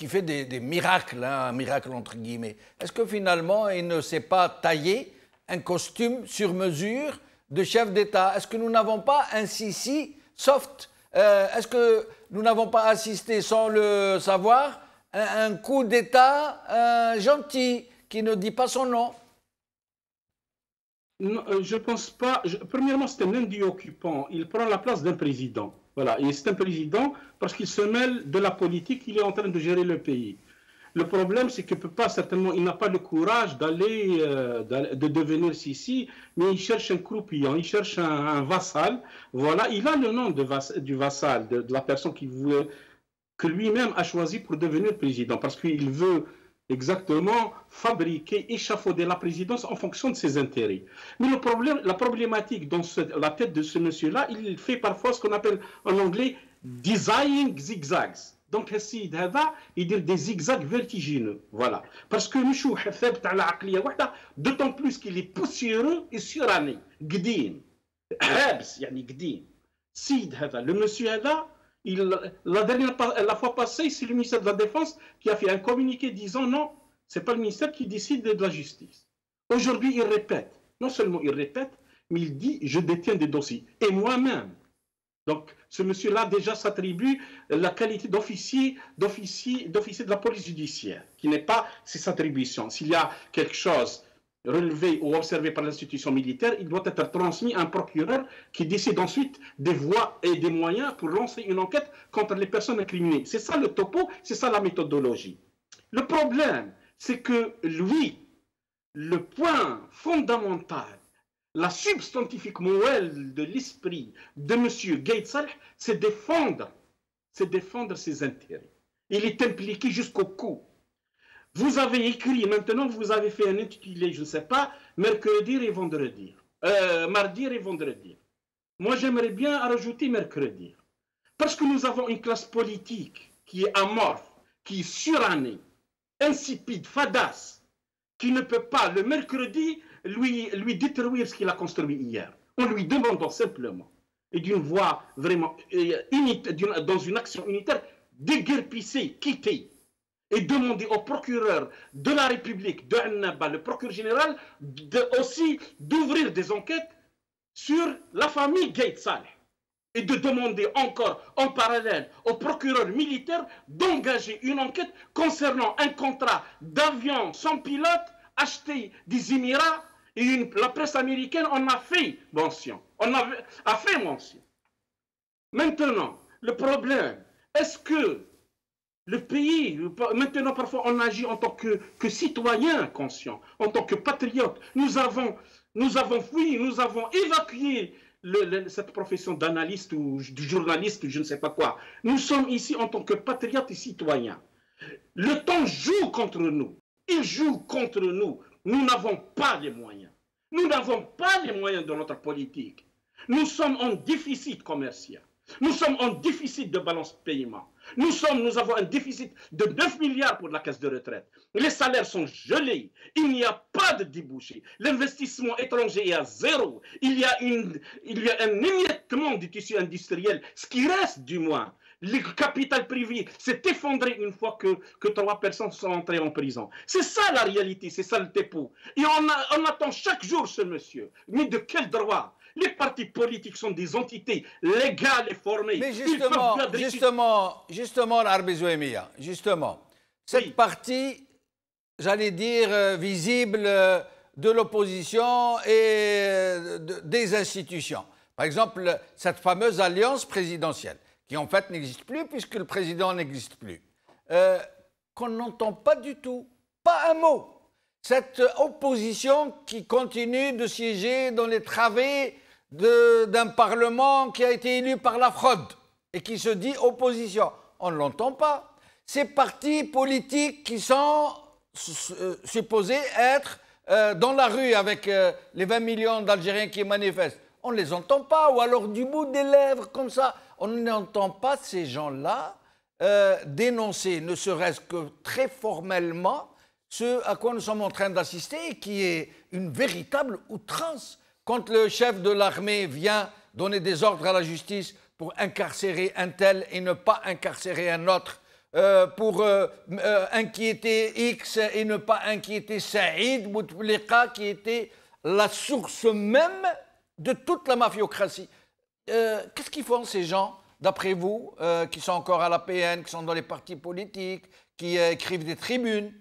fait des miracles, hein, un miracle entre guillemets. Est-ce que finalement il ne s'est pas taillé un costume sur mesure de chef d'État? Est-ce que nous n'avons pas un Sisi soft? Est-ce que nous n'avons pas assisté, sans le savoir, à un coup d'État gentil qui ne dit pas son nom? Non, je ne pense pas. Premièrement, c'est un indien occupant. Il prend la place d'un président. Voilà. Et c'est un président parce qu'il se mêle de la politique. Il est en train de gérer le pays. Le problème, c'est qu'il peut pas certainement, il n'a pas le courage de devenir Sisi, mais il cherche un croupillon, il cherche un vassal. Voilà, il a le nom du vassal, de la personne que lui-même a choisi pour devenir président, parce qu'il veut exactement fabriquer, échafauder la présidence en fonction de ses intérêts. Mais la problématique dans la tête de ce monsieur-là, il fait parfois ce qu'on appelle en anglais designing zigzags. Donc, il dit des zigzags vertigineux. Voilà. Parce que nous, d'autant plus qu'il est poussiéreux et suranné. Gdin. Le monsieur la fois passée, c'est le ministère de la Défense qui a fait un communiqué disant non, ce n'est pas le ministère qui décide de la justice. Aujourd'hui, il répète. Non seulement il répète, mais il dit « je détiens des dossiers ». Et moi-même. Donc, ce monsieur-là déjà s'attribue la qualité d'officier de la police judiciaire, qui n'est pas ses attributions. S'il y a quelque chose relevé ou observé par l'institution militaire, il doit être transmis à un procureur qui décide ensuite des voies et des moyens pour lancer une enquête contre les personnes incriminées. C'est ça le topo, c'est ça la méthodologie. Le problème, c'est que lui, le point fondamental, la substantifique moelle de l'esprit de M. Gaïd Saleh, c'est défendre ses intérêts. Il est impliqué jusqu'au cou. Vous avez écrit, maintenant vous avez fait un intitulé, je ne sais pas, mercredi et vendredi. Mardi et vendredi. Moi j'aimerais bien rajouter mercredi. Parce que nous avons une classe politique qui est amorphe, qui est surannée, insipide, fadasse, qui ne peut pas le mercredi lui détruire ce qu'il a construit hier. En lui demandant simplement, et d'une voix vraiment dans une action unitaire, déguerpisser, quitter, et demander au procureur de la République, de Annaba, le procureur général, aussi d'ouvrir des enquêtes sur la famille Gaïd Saleh. Et de demander encore en parallèle au procureur militaire d'engager une enquête concernant un contrat d'avion sans pilote acheté des Émirats. Et la presse américaine en a fait mention. A fait mention. Maintenant, le problème, est-ce que le pays, maintenant parfois on agit en tant que citoyen conscient, en tant que patriote. Nous avons fui, nous avons évacué cette profession d'analyste ou de journaliste, je ne sais pas quoi. Nous sommes ici en tant que patriotes et citoyens. Le temps joue contre nous. Il joue contre nous. Nous n'avons pas les moyens. Nous n'avons pas les moyens de notre politique. Nous sommes en déficit commercial. Nous sommes en déficit de balance paiement. Nous avons un déficit de 9 milliards pour la caisse de retraite. Les salaires sont gelés. Il n'y a pas de débouché. L'investissement étranger est à zéro. Il y a un émiettement du tissu industriel, ce qui reste du moins. Le capital privé s'est effondré une fois que 3 personnes sont entrées en prison. C'est ça la réalité, c'est ça le dépôt. Et on attend chaque jour ce monsieur. Mais de quel droit? Les partis politiques sont des entités légales et formées. Mais justement, l'Arabie Zouémia, justement, cette partie, j'allais dire, visible de l'opposition et des institutions. Par exemple, cette fameuse alliance présidentielle, qui en fait n'existe plus puisque le président n'existe plus, qu'on n'entend pas du tout, pas un mot. Cette opposition qui continue de siéger dans les travées d'un parlement qui a été élu par la fraude et qui se dit opposition. On ne l'entend pas. Ces partis politiques qui sont supposés être dans la rue avec les 20 millions d'Algériens qui manifestent, on ne les entend pas, ou alors du bout des lèvres comme ça. On n'entend pas ces gens-là dénoncer, ne serait-ce que très formellement, ce à quoi nous sommes en train d'assister, qui est une véritable outrance. Quand le chef de l'armée vient donner des ordres à la justice pour incarcérer un tel et ne pas incarcérer un autre, pour inquiéter X et ne pas inquiéter Saïd Bouteflika, qui était la source même de toute la mafiocratie. Qu'est-ce qu'ils font ces gens, d'après vous, qui sont encore à la PN, qui sont dans les partis politiques, qui écrivent des tribunes?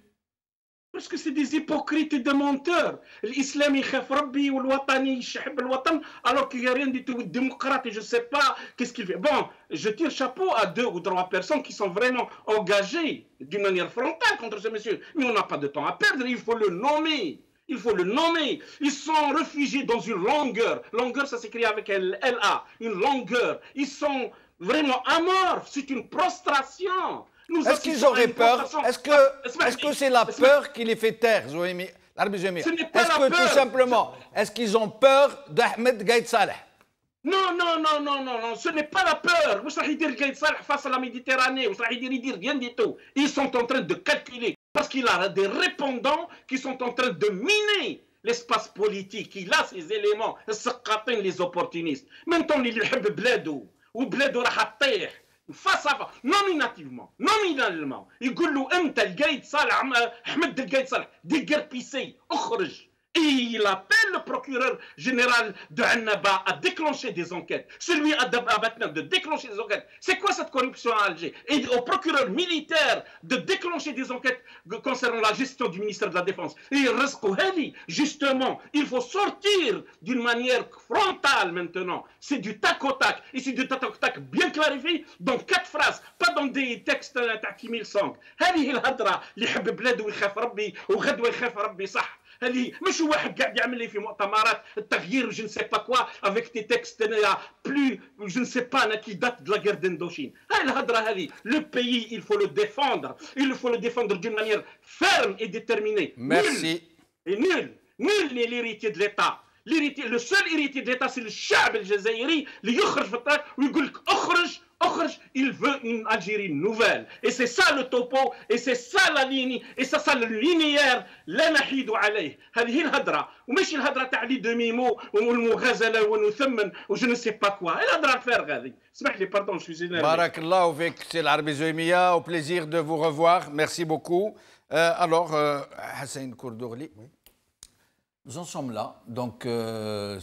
Parce que c'est des hypocrites et des menteurs. L'islam, il khaf Rabbi, ou le Watani, il shahib le Watan, alors qu'il n'y a rien du tout. Démocrate, et je ne sais pas qu'est-ce qu'il fait. Bon, je tire chapeau à 2 ou 3 personnes qui sont vraiment engagées d'une manière frontale contre ce monsieur. Mais on n'a pas de temps à perdre, il faut le nommer. Il faut le nommer. Ils sont réfugiés dans une longueur. Longueur, ça s'écrit avec L-A. Une longueur. Ils sont vraiment amorphes. C'est une prostration. Est-ce qu'ils auraient peur? Est-ce que c'est la peur qui les fait taire, l'Arabie Zouémia? Est-ce que tout simplement, est-ce qu'ils ont peur d'Ahmed Gaïd Saleh? Non, non, non, non, non, non, ce n'est pas la peur. Vous savez dire Gaïd Saleh face à la Méditerranée, vous savez dire rien du tout. Ils sont en train de calculer, parce qu'il a des répondants qui sont en train de miner l'espace politique. Il a ces éléments, les opportunistes. Maintenant, il y a Bledou, ou Bledou Rahatir. Face à face, nominativement, nominalement, يقول له انت القايد صالح احمد القايد صالح déguerpissé اخرج Et il appelle le procureur général de Annaba à déclencher des enquêtes. Celui à Batnab de déclencher des enquêtes. C'est quoi cette corruption à Alger? Et au procureur militaire de déclencher des enquêtes concernant la gestion du ministère de la Défense. Et justement, il faut sortir d'une manière frontale maintenant. C'est du tac au tac. Et c'est du tac au tac bien clarifié dans 4 phrases, pas dans des textes à Kimil Song. هذه الهضرة اللي يحب بلاده ويخاف ربي وغدوة يخاف ربي صح. هذه مش واحد قاعد يعمل لي في مؤتمرات التغيير جو ne sais pas quoi avec des textes plus je ne sais pas qui datent de la guerre d'Indochine. هاي الهضرة هذه le pays il faut le défendre d'une manière ferme et déterminée. Merci. Et nul n'est l'héritier de l'État. Le seul héritier de l'État c'est le الشعب الجزائري اللي يخرج في الطريق ويقول لك اخرج. Il veut une Algérie nouvelle. Et c'est ça le topo, et c'est ça la ligne, et c'est ça le linéaire. لا نحيد عليه. هذه الهضرة وماشي الهضرة تاع لي دومي مو والمغازلة ونثمن وجو نو سي با كوا. الهضرة الفارغة هذه. اسمح لي باردون je suis énervé. بارك الله فيك سي العربي زويمية. Au plaisir de vous revoir. Merci beaucoup. Alors, Hassan Kourdourli, nous en sommes là. Donc,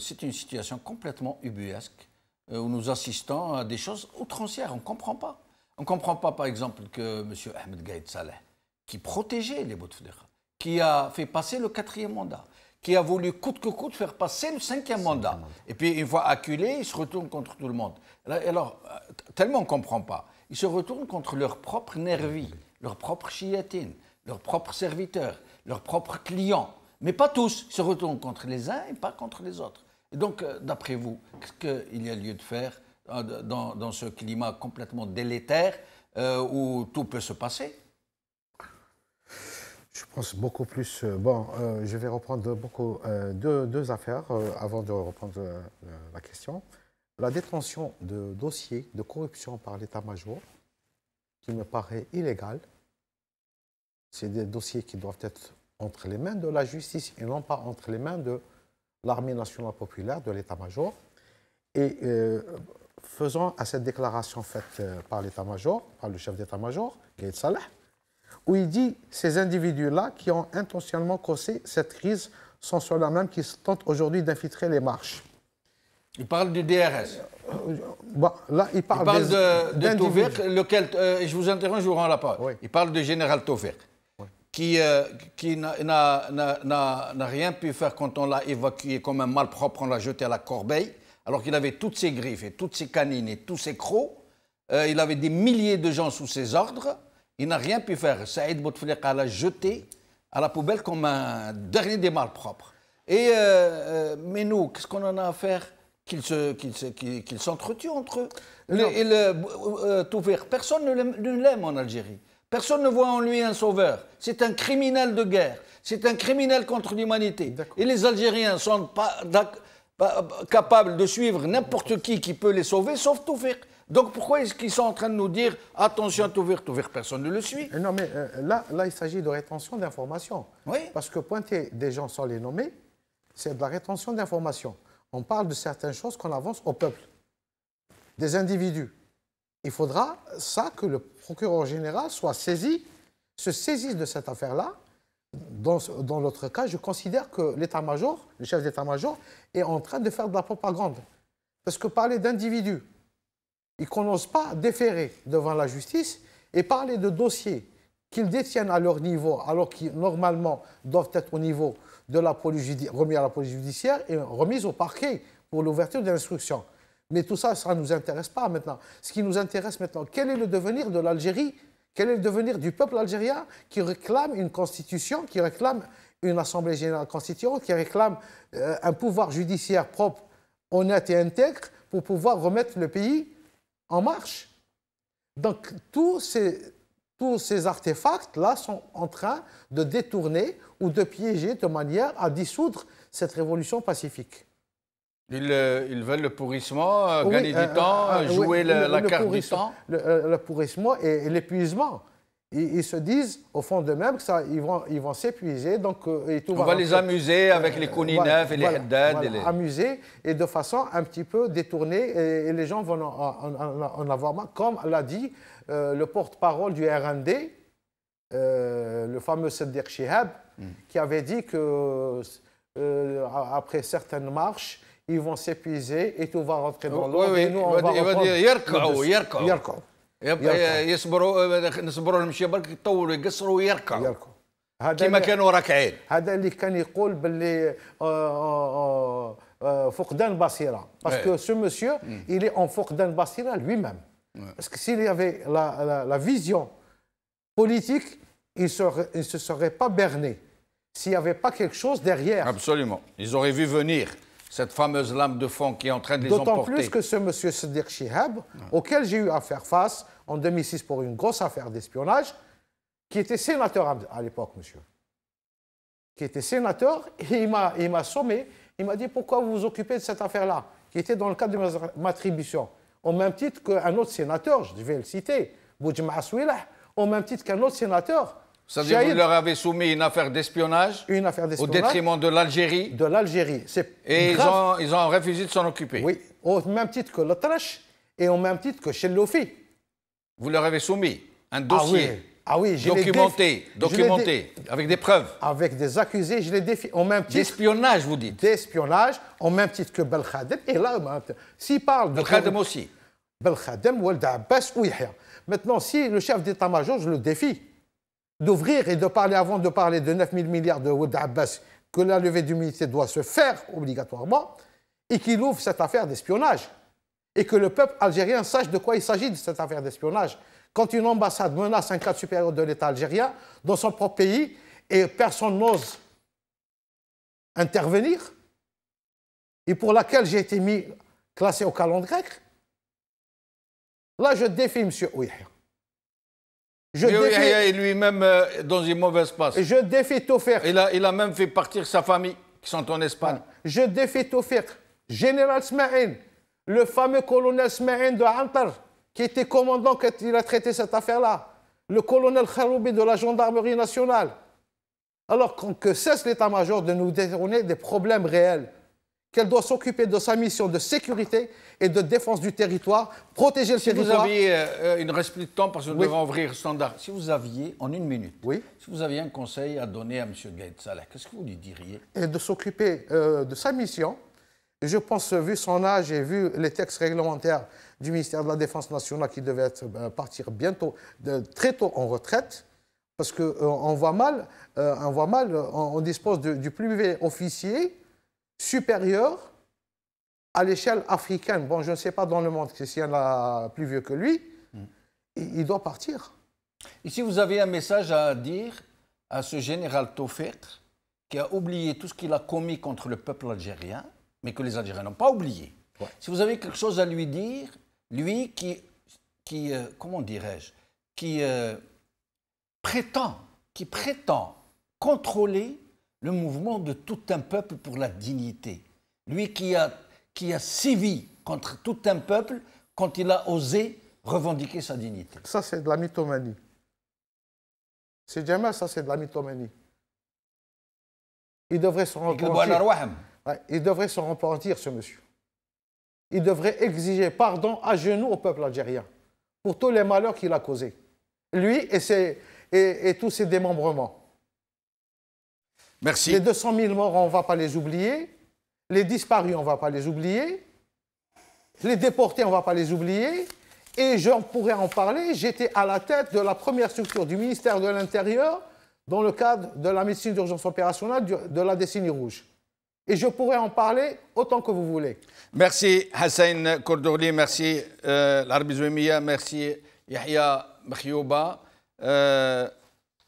c'est une situation complètement ubuesque. Où nous assistons à des choses outrancières. On ne comprend pas. On ne comprend pas, par exemple, que M. Ahmed Gaïd Saleh, qui protégeait les Bouteflika, qui a fait passer le 4e mandat, qui a voulu coûte que coûte faire passer le 5e mandat, et puis une fois acculé, il se retourne contre tout le monde. Alors, tellement on ne comprend pas, ils se retournent contre leurs propres nervis, leurs propres chiatines, leurs propres serviteurs, leurs propres clients. Mais pas tous, ils se retournent contre les uns et pas contre les autres. Et donc, d'après vous, qu'est-ce qu'il y a lieu de faire dans ce climat complètement délétère où tout peut se passer? Je pense beaucoup plus... je vais reprendre deux affaires avant de reprendre la question. La détention de dossiers de corruption par l'état-major, qui me paraît illégal. C'est des dossiers qui doivent être entre les mains de la justice et non pas entre les mains de l'armée nationale populaire, de l'état-major. Et faisant à cette déclaration faite par l'état-major, par le chef d'état-major, Gaïd Saleh, où il dit ces individus-là qui ont intentionnellement causé cette crise sont ceux-là même qui tentent aujourd'hui d'infiltrer les marches. Il parle du DRS. Là, il parle de Taufik, lequel, je vous interromps, je vous rends la parole. Oui. Il parle du général Taufik. Qui n'a rien pu faire quand on l'a évacué comme un malpropre, on l'a jeté à la corbeille, alors qu'il avait toutes ses griffes et toutes ses canines et tous ses crocs. Il avait des milliers de gens sous ses ordres. Il n'a rien pu faire. Saïd Bouteflika l'a jeté à la poubelle comme un dernier des malpropres. Mais nous, qu'est-ce qu'on en a à faire qu'ils s'entretuent entre eux? Taufik, personne ne l'aime en Algérie. Personne ne voit en lui un sauveur. C'est un criminel de guerre. C'est un criminel contre l'humanité. Et les Algériens ne sont pas capables de suivre n'importe qui peut les sauver, sauf Taufik. Donc pourquoi est-ce qu'ils sont en train de nous dire « Attention à Taufik », personne ne le suit? Non, mais là, il s'agit de rétention d'informations. Oui. Parce que pointer des gens sans les nommer, c'est de la rétention d'informations. On parle de certaines choses qu'on avance au peuple. Des individus. Il faudra que le procureur général se saisisse de cette affaire-là. Dans l'autre cas, je considère que l'état-major, le chef d'état-major, est en train de faire de la propagande. Parce que parler d'individus, qu'on n'ose pas déférer devant la justice et parler de dossiers qu'ils détiennent à leur niveau, alors qu'ils normalement doivent être au niveau de la police remis à la police judiciaire et remis au parquet pour l'ouverture de l'instruction. Mais tout ça, ça ne nous intéresse pas maintenant. Ce qui nous intéresse maintenant, quel est le devenir de l'Algérie? Quel est le devenir du peuple algérien qui réclame une constitution, qui réclame une assemblée générale constituante, qui réclame un pouvoir judiciaire propre, honnête et intègre pour pouvoir remettre le pays en marche? Donc, tous ces artefacts-là sont en train de détourner ou de piéger de manière à dissoudre cette révolution pacifique. Ils veulent le pourrissement, gagner du temps, jouer la carte du temps. Le pourrissement et l'épuisement. Ils se disent, au fond d'eux-mêmes, qu'ils vont s'épuiser. Donc, on va les amuser avec les Kouninef et les Haddad. Amuser et de façon un petit peu détournée. Et les gens vont en avoir marre. Comme l'a dit le porte-parole du RND, le fameux Sadiq Chihab, qui avait dit que après certaines marches, ils vont s'épuiser et tout va rentrer dans l'ordre. Oui, et nous, on va reprendre يركعوا يركعوا. يصبروا المشي برك يطولوا يقصروا ويركعوا يركعوا. كما كانوا راكعين. هذا اللي كان يقول باللي فقدان بصيرة. Parce que ce monsieur, il est en فقدان بصيرة lui-même. Parce que s'il y avait la vision politique, il ne se serait pas berné. S'il n'y avait pas quelque chose derrière. Absolument. Ils auraient vu venir cette fameuse lame de fond qui est en train de les emporter. D'autant plus que ce monsieur Sadiq Chihab, auquel j'ai eu à faire face en 2006 pour une grosse affaire d'espionnage, qui était sénateur à l'époque, monsieur. Qui était sénateur, et il m'a sommé, il m'a dit pourquoi vous vous occupez de cette affaire-là, qui était dans le cadre de ma attribution. Au même titre qu'un autre sénateur, je vais le citer, Boudjma Aswilah, au même titre qu'un autre sénateur. C'est-à-dire que vous leur avez soumis une affaire d'espionnage au détriment de l'Algérie. De l'Algérie. Et ils ont refusé de s'en occuper. Oui, au même titre que l'Atrash et au même titre que Chellofi. Vous leur avez soumis un dossier documenté, avec des preuves. Avec des accusés, je les défie. D'espionnage, vous dites. D'espionnage, au même titre que Belkhadem. Et là, s'il parle de... Belkhadem aussi. Belkhadem, Walid Abbas ou Yahya. Maintenant, si le chef d'état-major, je le défie, d'ouvrir et de parler avant de parler de 9 000 milliards de Walid Abbas, que la levée d'immunité doit se faire obligatoirement, et qu'il ouvre cette affaire d'espionnage. Et que le peuple algérien sache de quoi il s'agit de cette affaire d'espionnage. Quand une ambassade menace un cadre supérieur de l'État algérien dans son propre pays et personne n'ose intervenir, et pour laquelle j'ai été classé au calendrier grec, là je défie M. Ouihia. Et lui-même dans une mauvaise passe. Je défie Tofek. Il a même fait partir sa famille qui sont en Espagne. Je défie Tofek. Général Smaïn, le fameux colonel Smaïn de Antar, qui était commandant quand il a traité cette affaire-là. Le colonel Kharoubi de la gendarmerie nationale. Alors que cesse l'état-major de nous détourner des problèmes réels. Qu'elle doit s'occuper de sa mission de sécurité et de défense du territoire, protéger le territoire. Si vous aviez, il ne reste plus de temps parce que nous devons ouvrir le standard. Si vous aviez, en une minute, si vous aviez un conseil à donner à M. Gaïd Salah, qu'est-ce que vous lui diriez? Et de s'occuper de sa mission. Et je pense, vu son âge et vu les textes réglementaires du ministère de la Défense nationale qui devait partir bientôt, très tôt en retraite, parce qu'on voit mal, on dispose du plus vieux officier supérieur à l'échelle africaine. Bon, je ne sais pas dans le monde s'il y en a plus vieux que lui. Il doit partir. Et si vous avez un message à dire à ce général Tofek qui a oublié tout ce qu'il a commis contre le peuple algérien, mais que les Algériens n'ont pas oublié. Si vous avez quelque chose à lui dire, lui qui comment dirais-je, qui prétend contrôler le mouvement de tout un peuple pour la dignité. Lui qui a sévi contre tout un peuple quand il a osé revendiquer sa dignité. Ça, c'est de la mythomanie. C'est Jamal, ça, c'est de la mythomanie. Il devrait se repentir. Il devrait se repentir, ce monsieur. Il devrait exiger pardon à genoux au peuple algérien pour tous les malheurs qu'il a causés. Lui et tous ses démembrements. Merci. Les 200 000 morts, on ne va pas les oublier. Les disparus, on ne va pas les oublier. Les déportés, on ne va pas les oublier. Et je pourrais en parler. J'étais à la tête de la première structure du ministère de l'Intérieur dans le cadre de la médecine d'urgence opérationnelle de la décennie rouge. Et je pourrais en parler autant que vous voulez. Merci Hassan Kordourli, merci l'Arabie Zouemia, merci Yahya Makhioba.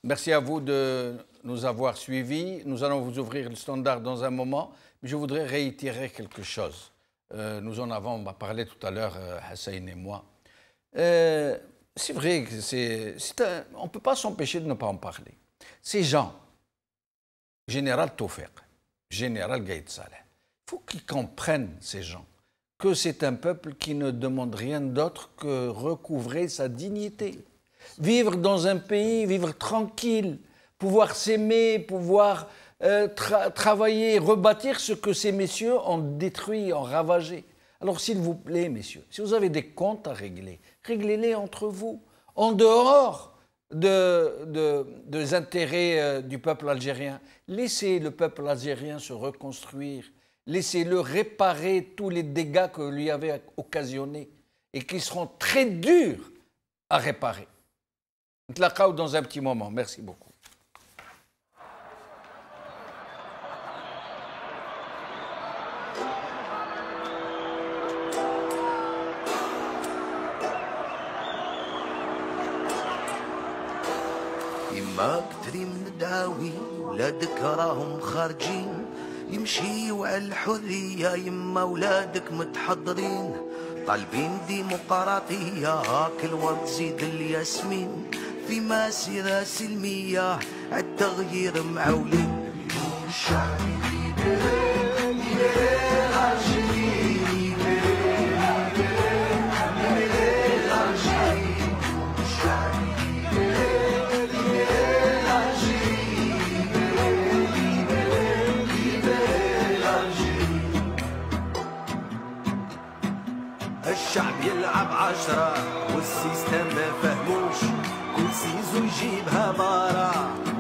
Merci à vous de nous avoir suivis. Nous allons vous ouvrir le standard dans un moment. Mais je voudrais réitérer quelque chose. Nous en avons parlé tout à l'heure, Hassan et moi. C'est vrai que on ne peut pas s'empêcher de ne pas en parler. Ces gens, Général Tofek, Général Gaïd Salah, il faut qu'ils comprennent, ces gens, que c'est un peuple qui ne demande rien d'autre que recouvrer sa dignité. Vivre dans un pays, vivre tranquille, pouvoir s'aimer, pouvoir travailler, rebâtir ce que ces messieurs ont détruit, ont ravagé. Alors s'il vous plaît, messieurs, si vous avez des comptes à régler, réglez-les entre vous, en dehors des intérêts du peuple algérien. Laissez le peuple algérien se reconstruire. Laissez-le réparer tous les dégâts que lui avait occasionnés et qui seront très durs à réparer. Ntlaqaw dans un petit moment. Merci beaucoup. يما كتري من الدعاوي ولادك راهم خارجين يمشيو على الحرية يما ولادك متحضرين طالبين ديمقراطية هاك الورد زيد الياسمين في مسيرة سلمية عالتغيير معولين الشعب يلعب 10 والسيستم ما فهموش كل سيزو يجيبها بارا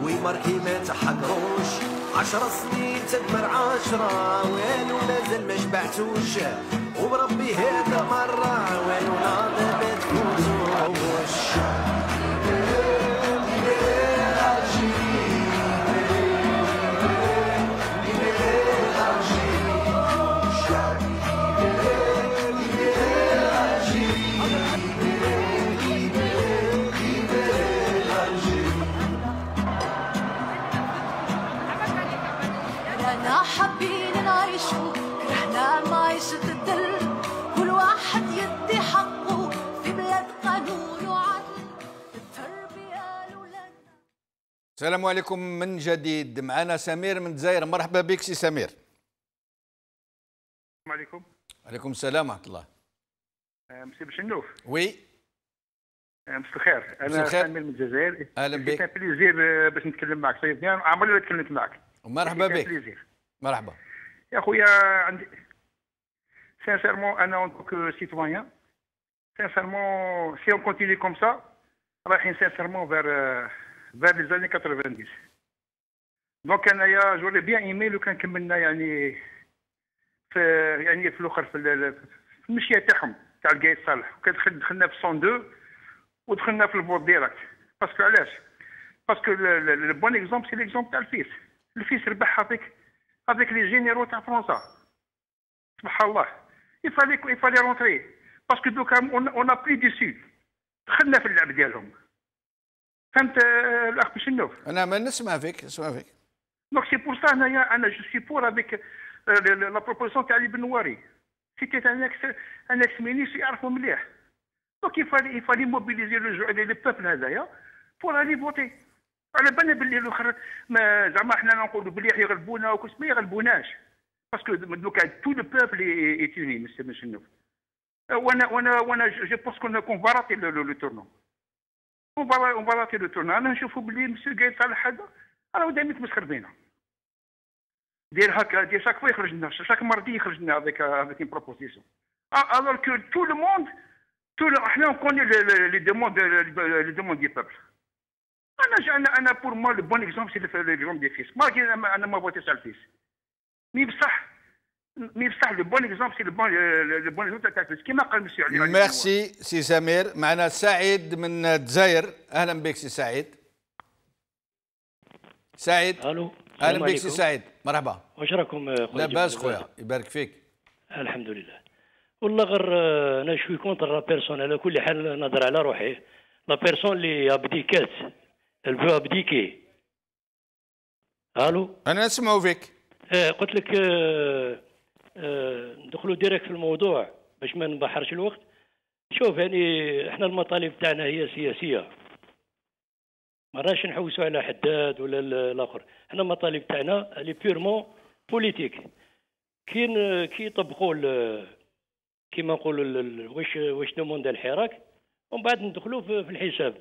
ويماركي ما تحقروش 10 سنين تدمر 10 وينو مازال ما شبعتوش وبربي هذا مرة وينو ناضي ما تفوتوش حابين نعيشوا كرهنا معيشة الدل كل واحد يدي حقه في بلاد قانون وعدل التربية لولادنا. السلام عليكم من جديد. معنا سمير من الجزائر. مرحبا بك سي سمير. السلام عليكم. عليكم السلام ورحمة الله. مسي بشنوف. وي. مساء الخير. انا سمير من الجزائر. اهلا بك. كان بليزير باش نتكلم معك سيدي عمري ما تكلمت معك. مرحبا بك. مرحبا يا خويا. عندي سانسيرمون انا اون توك سيتويان سانسيرمون سي اون كونتيني كوم سا رايحين سانسيرمون فير لي زاني 90. دونك انايا جوري بيان ايمي لو كان كملنا يعني في الاخر في المشيه تاعهم تاع القايد صالح وكان دخلنا في 102 ودخلنا في الفوت ديراكت. باسكو علاش؟ باسكو لو بون اكزومبل سي ليكزومبل تاع الفيس ربح avec les généraux de France. Subhanallah. Il fallait rentrer. Parce que donc, on n'a plus d'issue. دخلنا في اللعب ديالهم. فهمت الاخ بشنوف؟ انا ما نسمع فيك Donc c'est pour ça انا je suis pour avec la proposition تاع علي بن نواري. C'était un ex-ministre يعرفوا مليح. Donc il fallait mobiliser le peuple هذايا pour aller voter. على بالنا باللي الاخر زعما حنا نقولوا باللي يغلبونا وكاش ما يغلبوناش باسكو دوكا تو لو بوبل اي توني مسيو شنوف. وانا جو بونس كون فا راتي لو تورنون اون فا راتي لو تورنون. انا نشوفوا باللي مسيو قايد صالح هذا راه دائما يتمسخر بينا دير هكا دير شاك فوا يخرج لنا شاك مرضي يخرج لنا افيك اون بروبوزيسيون الوغ كو تو لو موند حنا نكوني لي دوموند دي بوبل. انا بور موا لو بون اكزومبل سي ليكزومبل دي فيس مالغري انا ما فوتيش على الفيس مي بصح لو بون اكزومبل سي لو بون اكزومبل تاع الفيس كيما قال مسيو علي. ميرسي سي سمير. معنا سعيد من الجزائر. اهلا بك سي سعيد. الو. اهلا بك سي سعيد. مرحبا. واش راكم خويا؟ لاباس خويا يبارك فيك. الحمد لله. والله غير انا شوي كونتر لا بيرسون على كل حال نهضر على روحي. لا بيرسون اللي ابديكات elle veut abdiquer. الو. انا نسمعوا فيك. قلت لك ندخلوا ديريكت في الموضوع باش ما نبحرش الوقت. شوف يعني احنا المطالب تاعنا هي سياسيه ما راش نحوسوا على حداد ولا الاخر. احنا المطالب تاعنا لي بيرمون بوليتيك. كي يطبقوا كيما نقولوا واش نموند الحراك ومن بعد ندخلوا في الحساب.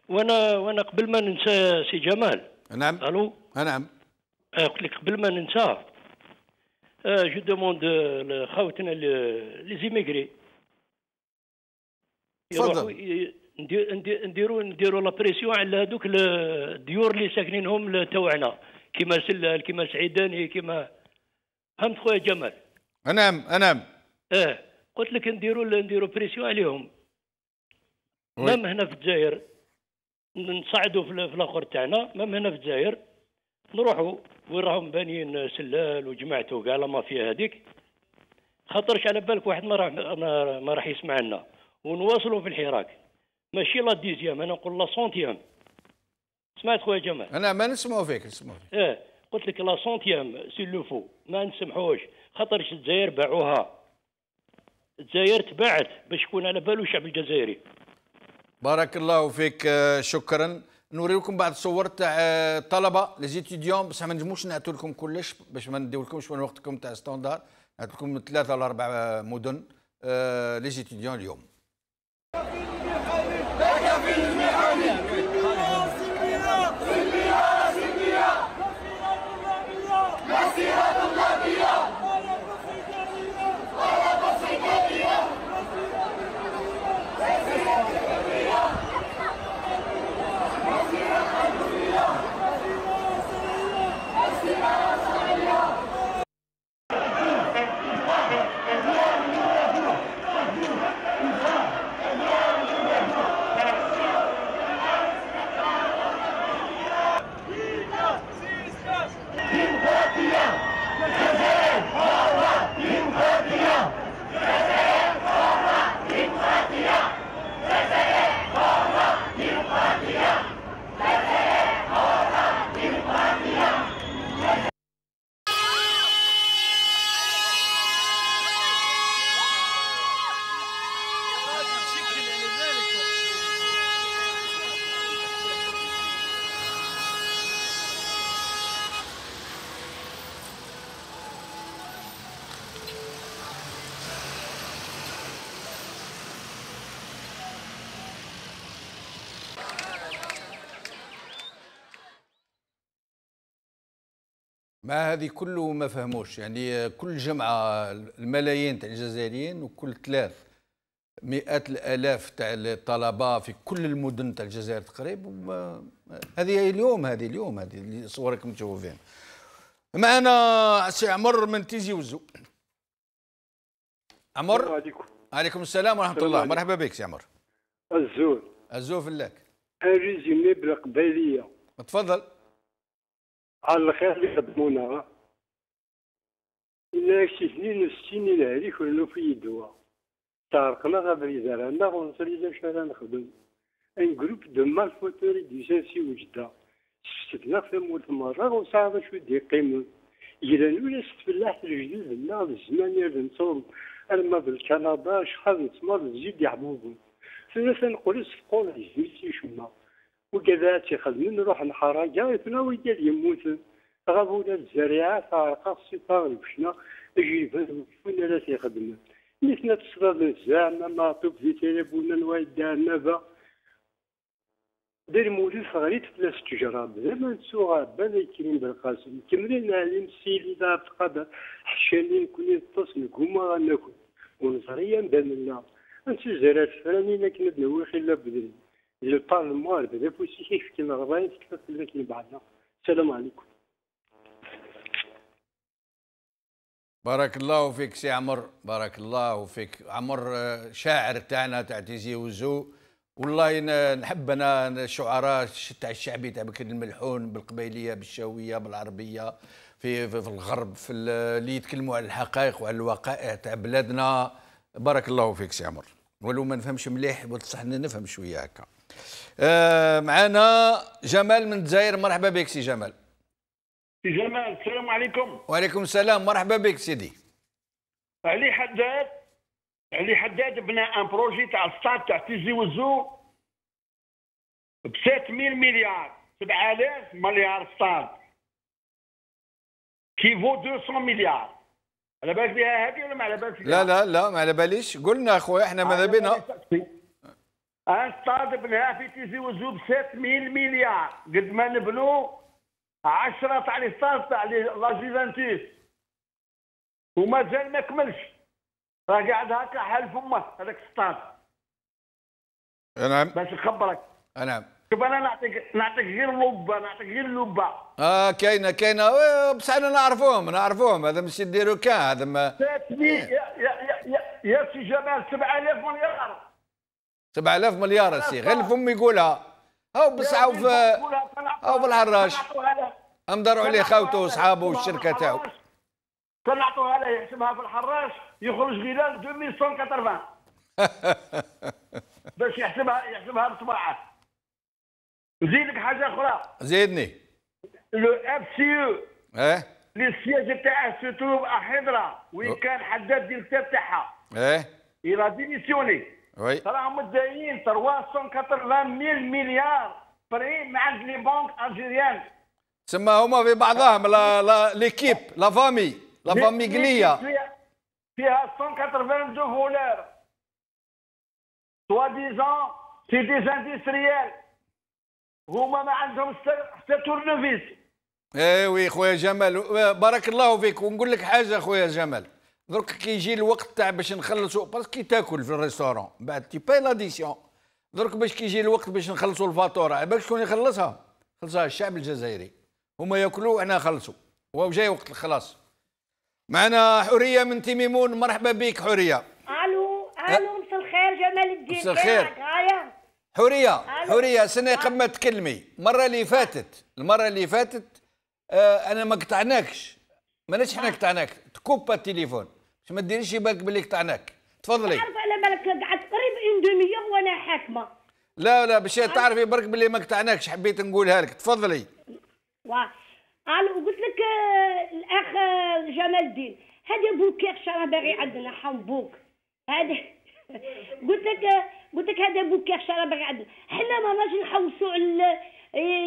وانا قبل ما ننسى سي جمال. نعم. الو. نعم. قلت لك قبل ما ننسى جو دوموند لخوتنا لي زيميغري تفضل. نديروا لا بريسيون على هذوك الديور اللي ساكنينهم توعنا، كيما سلال، كيما سعيداني، كيما فهمت خويا جمال. نعم. قلت لك نديروا بريسيون عليهم. مام هنا في الجزائر نصعدوا في الاخر تاعنا، مام هنا في الجزائر نروحوا وين راهم بانيين سلال وجماعته كاع لا مافيا هذيك، خاطرش على بالك واحد ما راح يسمع لنا، ونواصلوا في الحراك، ماشي لا ديزيام، انا نقول لا سونتيام. سمعت خويا جمال؟ انا ما نسمعوا فيك. قلت لك لا سونتيام سي لو فو، ما نسمحوش، خاطرش الجزائر باعوها، الجزائر تباعت باش يكون على بالو الشعب الجزائري. بارك الله فيك، شكرا. نوريكم بعض الصور تاع الطلبه لي زيتيديون، بصح ما نجموش نعطوا لكم كلش باش ما نديولكمش من وقتكم تاع ستاندار، نعطي لكم 3 ولا 4 مدن لي زيتيديون اليوم. ما هذه كله ما فهموش، يعني كل جمعة الملايين تاع الجزائريين، وكل 3 مئات الآلاف تاع الطلبة في كل المدن تاع الجزائر تقريبا. هذه اليوم هذه الصور راكم تشوفوا فيهم. معنا سي عمر من تيزي وزو. عمر، عليكم السلام ورحمة الله. مرحبا بك سي عمر. الزور فلاك. ريزيمي بالقبائلية. تفضل. على الخير اللي خدمونا إلا شي سنين وستين هذيك ولو في يدوا تعرقنا غابري زرعنا ونصري واش راه نخدم ان جروب دو مال فوتوري دي جنسي وجده شفتنا في مول مرة وصعب شو دي قيمة إلا ولا ستفلاح الجديد لا الزمان اللي نصوم أما بالكندا شحال نتمر نزيد يحبوبهم ثلاثة نقول سقول جميتي شما وكذا تيخدم نروح نحراجا يتناوي ديال يموت غابونا الزريعة تعرق السيطار بشنا يجيب وين لا تيخدم نيتنا تصدر الزعما ما طوب في تليفونا نوايد دارنا با دير مولف غريت فلاس تجرب زعما نسوغا بان كريم بالقاسم كملين عليم السيدي دار تقدر حشانين كوني الطس نقوما غناكل ونصريا بان الله انت زرات فرانينا كنا نوخي لا بدري البارلمان بدا فوسي كيف كنا رضاين تكفى لكن بعدنا. السلام عليكم. بارك الله فيك سي عمر، بارك الله فيك. عمر شاعر تاعنا تاع تيزي وزو، والله نحب انا الشعراء تاع الشعبي تاع بكر الملحون بالقبيليه بالشاويه بالعربيه في الغرب في اللي يتكلموا على الحقائق وعلى الوقائع تاع بلادنا. بارك الله فيك سي عمر، ولو ما نفهمش مليح بصح نفهم شويه هكا. معنا جمال من الجزائر. مرحبا بك سي جمال. سي جمال السلام عليكم. وعليكم السلام، مرحبا بك سيدي. علي حداد بنى ان بروجي تاع السطاد تاع تيزي وزو ب 7000 مليار 7000 مليار سطاد كيفو 200 مليار. على بالك بها هذه ولا ما على بالك؟ لا ما على باليش. قلنا اخويا احنا ماذا بينا ان سطاد بناها في تيزي وزو ب 7000 مليار قد ما نبنوا 10 تاع لي سطاد تاع لا جوفنتوس ومازال ما كملش، راه قاعد هكا حال فمه هذاك السطاد. نعم باش نخبرك. نعم. شوف انا نعطيك غير لبه. كاينه بصح انا نعرفوهم هذا ماشي ديروا كان هذا ما يا سي جمال 7000 مليار. 7000 مليار السي غير الفم يقولها. هاو بصح هاو في الحراش امدروا عليه خاوته وصحابه والشركه تاعو. كان نعطوها له يحسبها في الحراش يخرج غلال 2180 باش يحسبها بصباعه. نزيدك حاجه اخرى. زيدني. لو اف سي او اللي السياج تاعه سيتروف حضره وين كان حداد ديريكتور تاعها. إلى ديميسيوني. راهم مدايين 380 مليار فري من عند لي بانك الجيريان. تسمى هما في بعضهم ليكيب لا فامي قليه فيها 182 فولور سوا ديزون سي دي اندستريال هما ما عندهم حتى تورنوفيس. وي خويا جمال بارك الله فيك. ونقول لك حاجه خويا جمال درك كي يجي الوقت تاع باش نخلصوا باسكو كي تاكل في الريستورون بعد تي باي لاديسيون درك باش كي يجي الوقت باش نخلصوا الفاتوره باش شكون يخلصها؟ خلصها الشعب الجزائري. هما ياكلوا وحنا نخلصوا وهو جاي وقت الخلاص. معنا حوريه من تيميمون. مرحبا بك حوريه. الو مساء الخير جمال الدين. مساء الخير حوريه سنه قبل ما تكلمي المره اللي فاتت انا ما قطعناكش ماناش حنا قطعناك تكوبا التليفون باش ما ديريش بالك باللي قطعناك. تفضلي. عارفه على بالك قعدت قريب اون دوميور وانا حاكمه. لا باش تعرفي برك باللي ما قطعناكش حبيت نقولها لك. تفضلي. قلت لك الاخ جمال الدين هذا بوكير شرا باغي عندنا حنبوك هذا قلت لك هذا بوكير شرا باغي عندنا. حنا ما نجي نحوسوا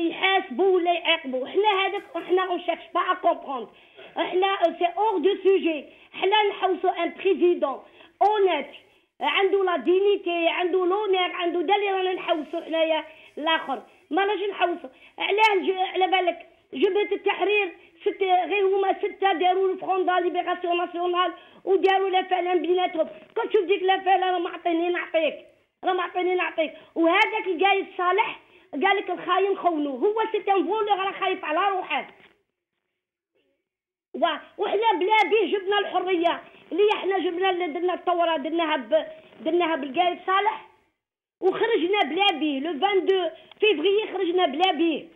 يحاسبوا ولا يعاقبوا. حنا هذاك حنا اون شيرش با ا كومبروند. حنا سي اور دو سوجي. حنا نحوسوا ان بريزيدون اونيت عنده لا دينيتي عنده لونير عنده دا اللي رانا نحوسوا حنايا. الاخر ما نجي نحوسوا على بالك جبهة التحرير غير هما 6 داروا الفرون دا ليبيراسيون ناسيونال وداروا لا فعلا بيناتهم. كون تشوف ديك لا فعلا راه معطيني نعطيك وهذاك القايد صالح قال لك الخاين خونوه. هو سيت ان فولور راه خايف على روحه. وحنا بلا بيه جبنا الحريه اللي احنا جبنا درنا الثوره درناها بالقايد صالح وخرجنا بلا بيه. لو 22 فيفري خرجنا بلا بيه.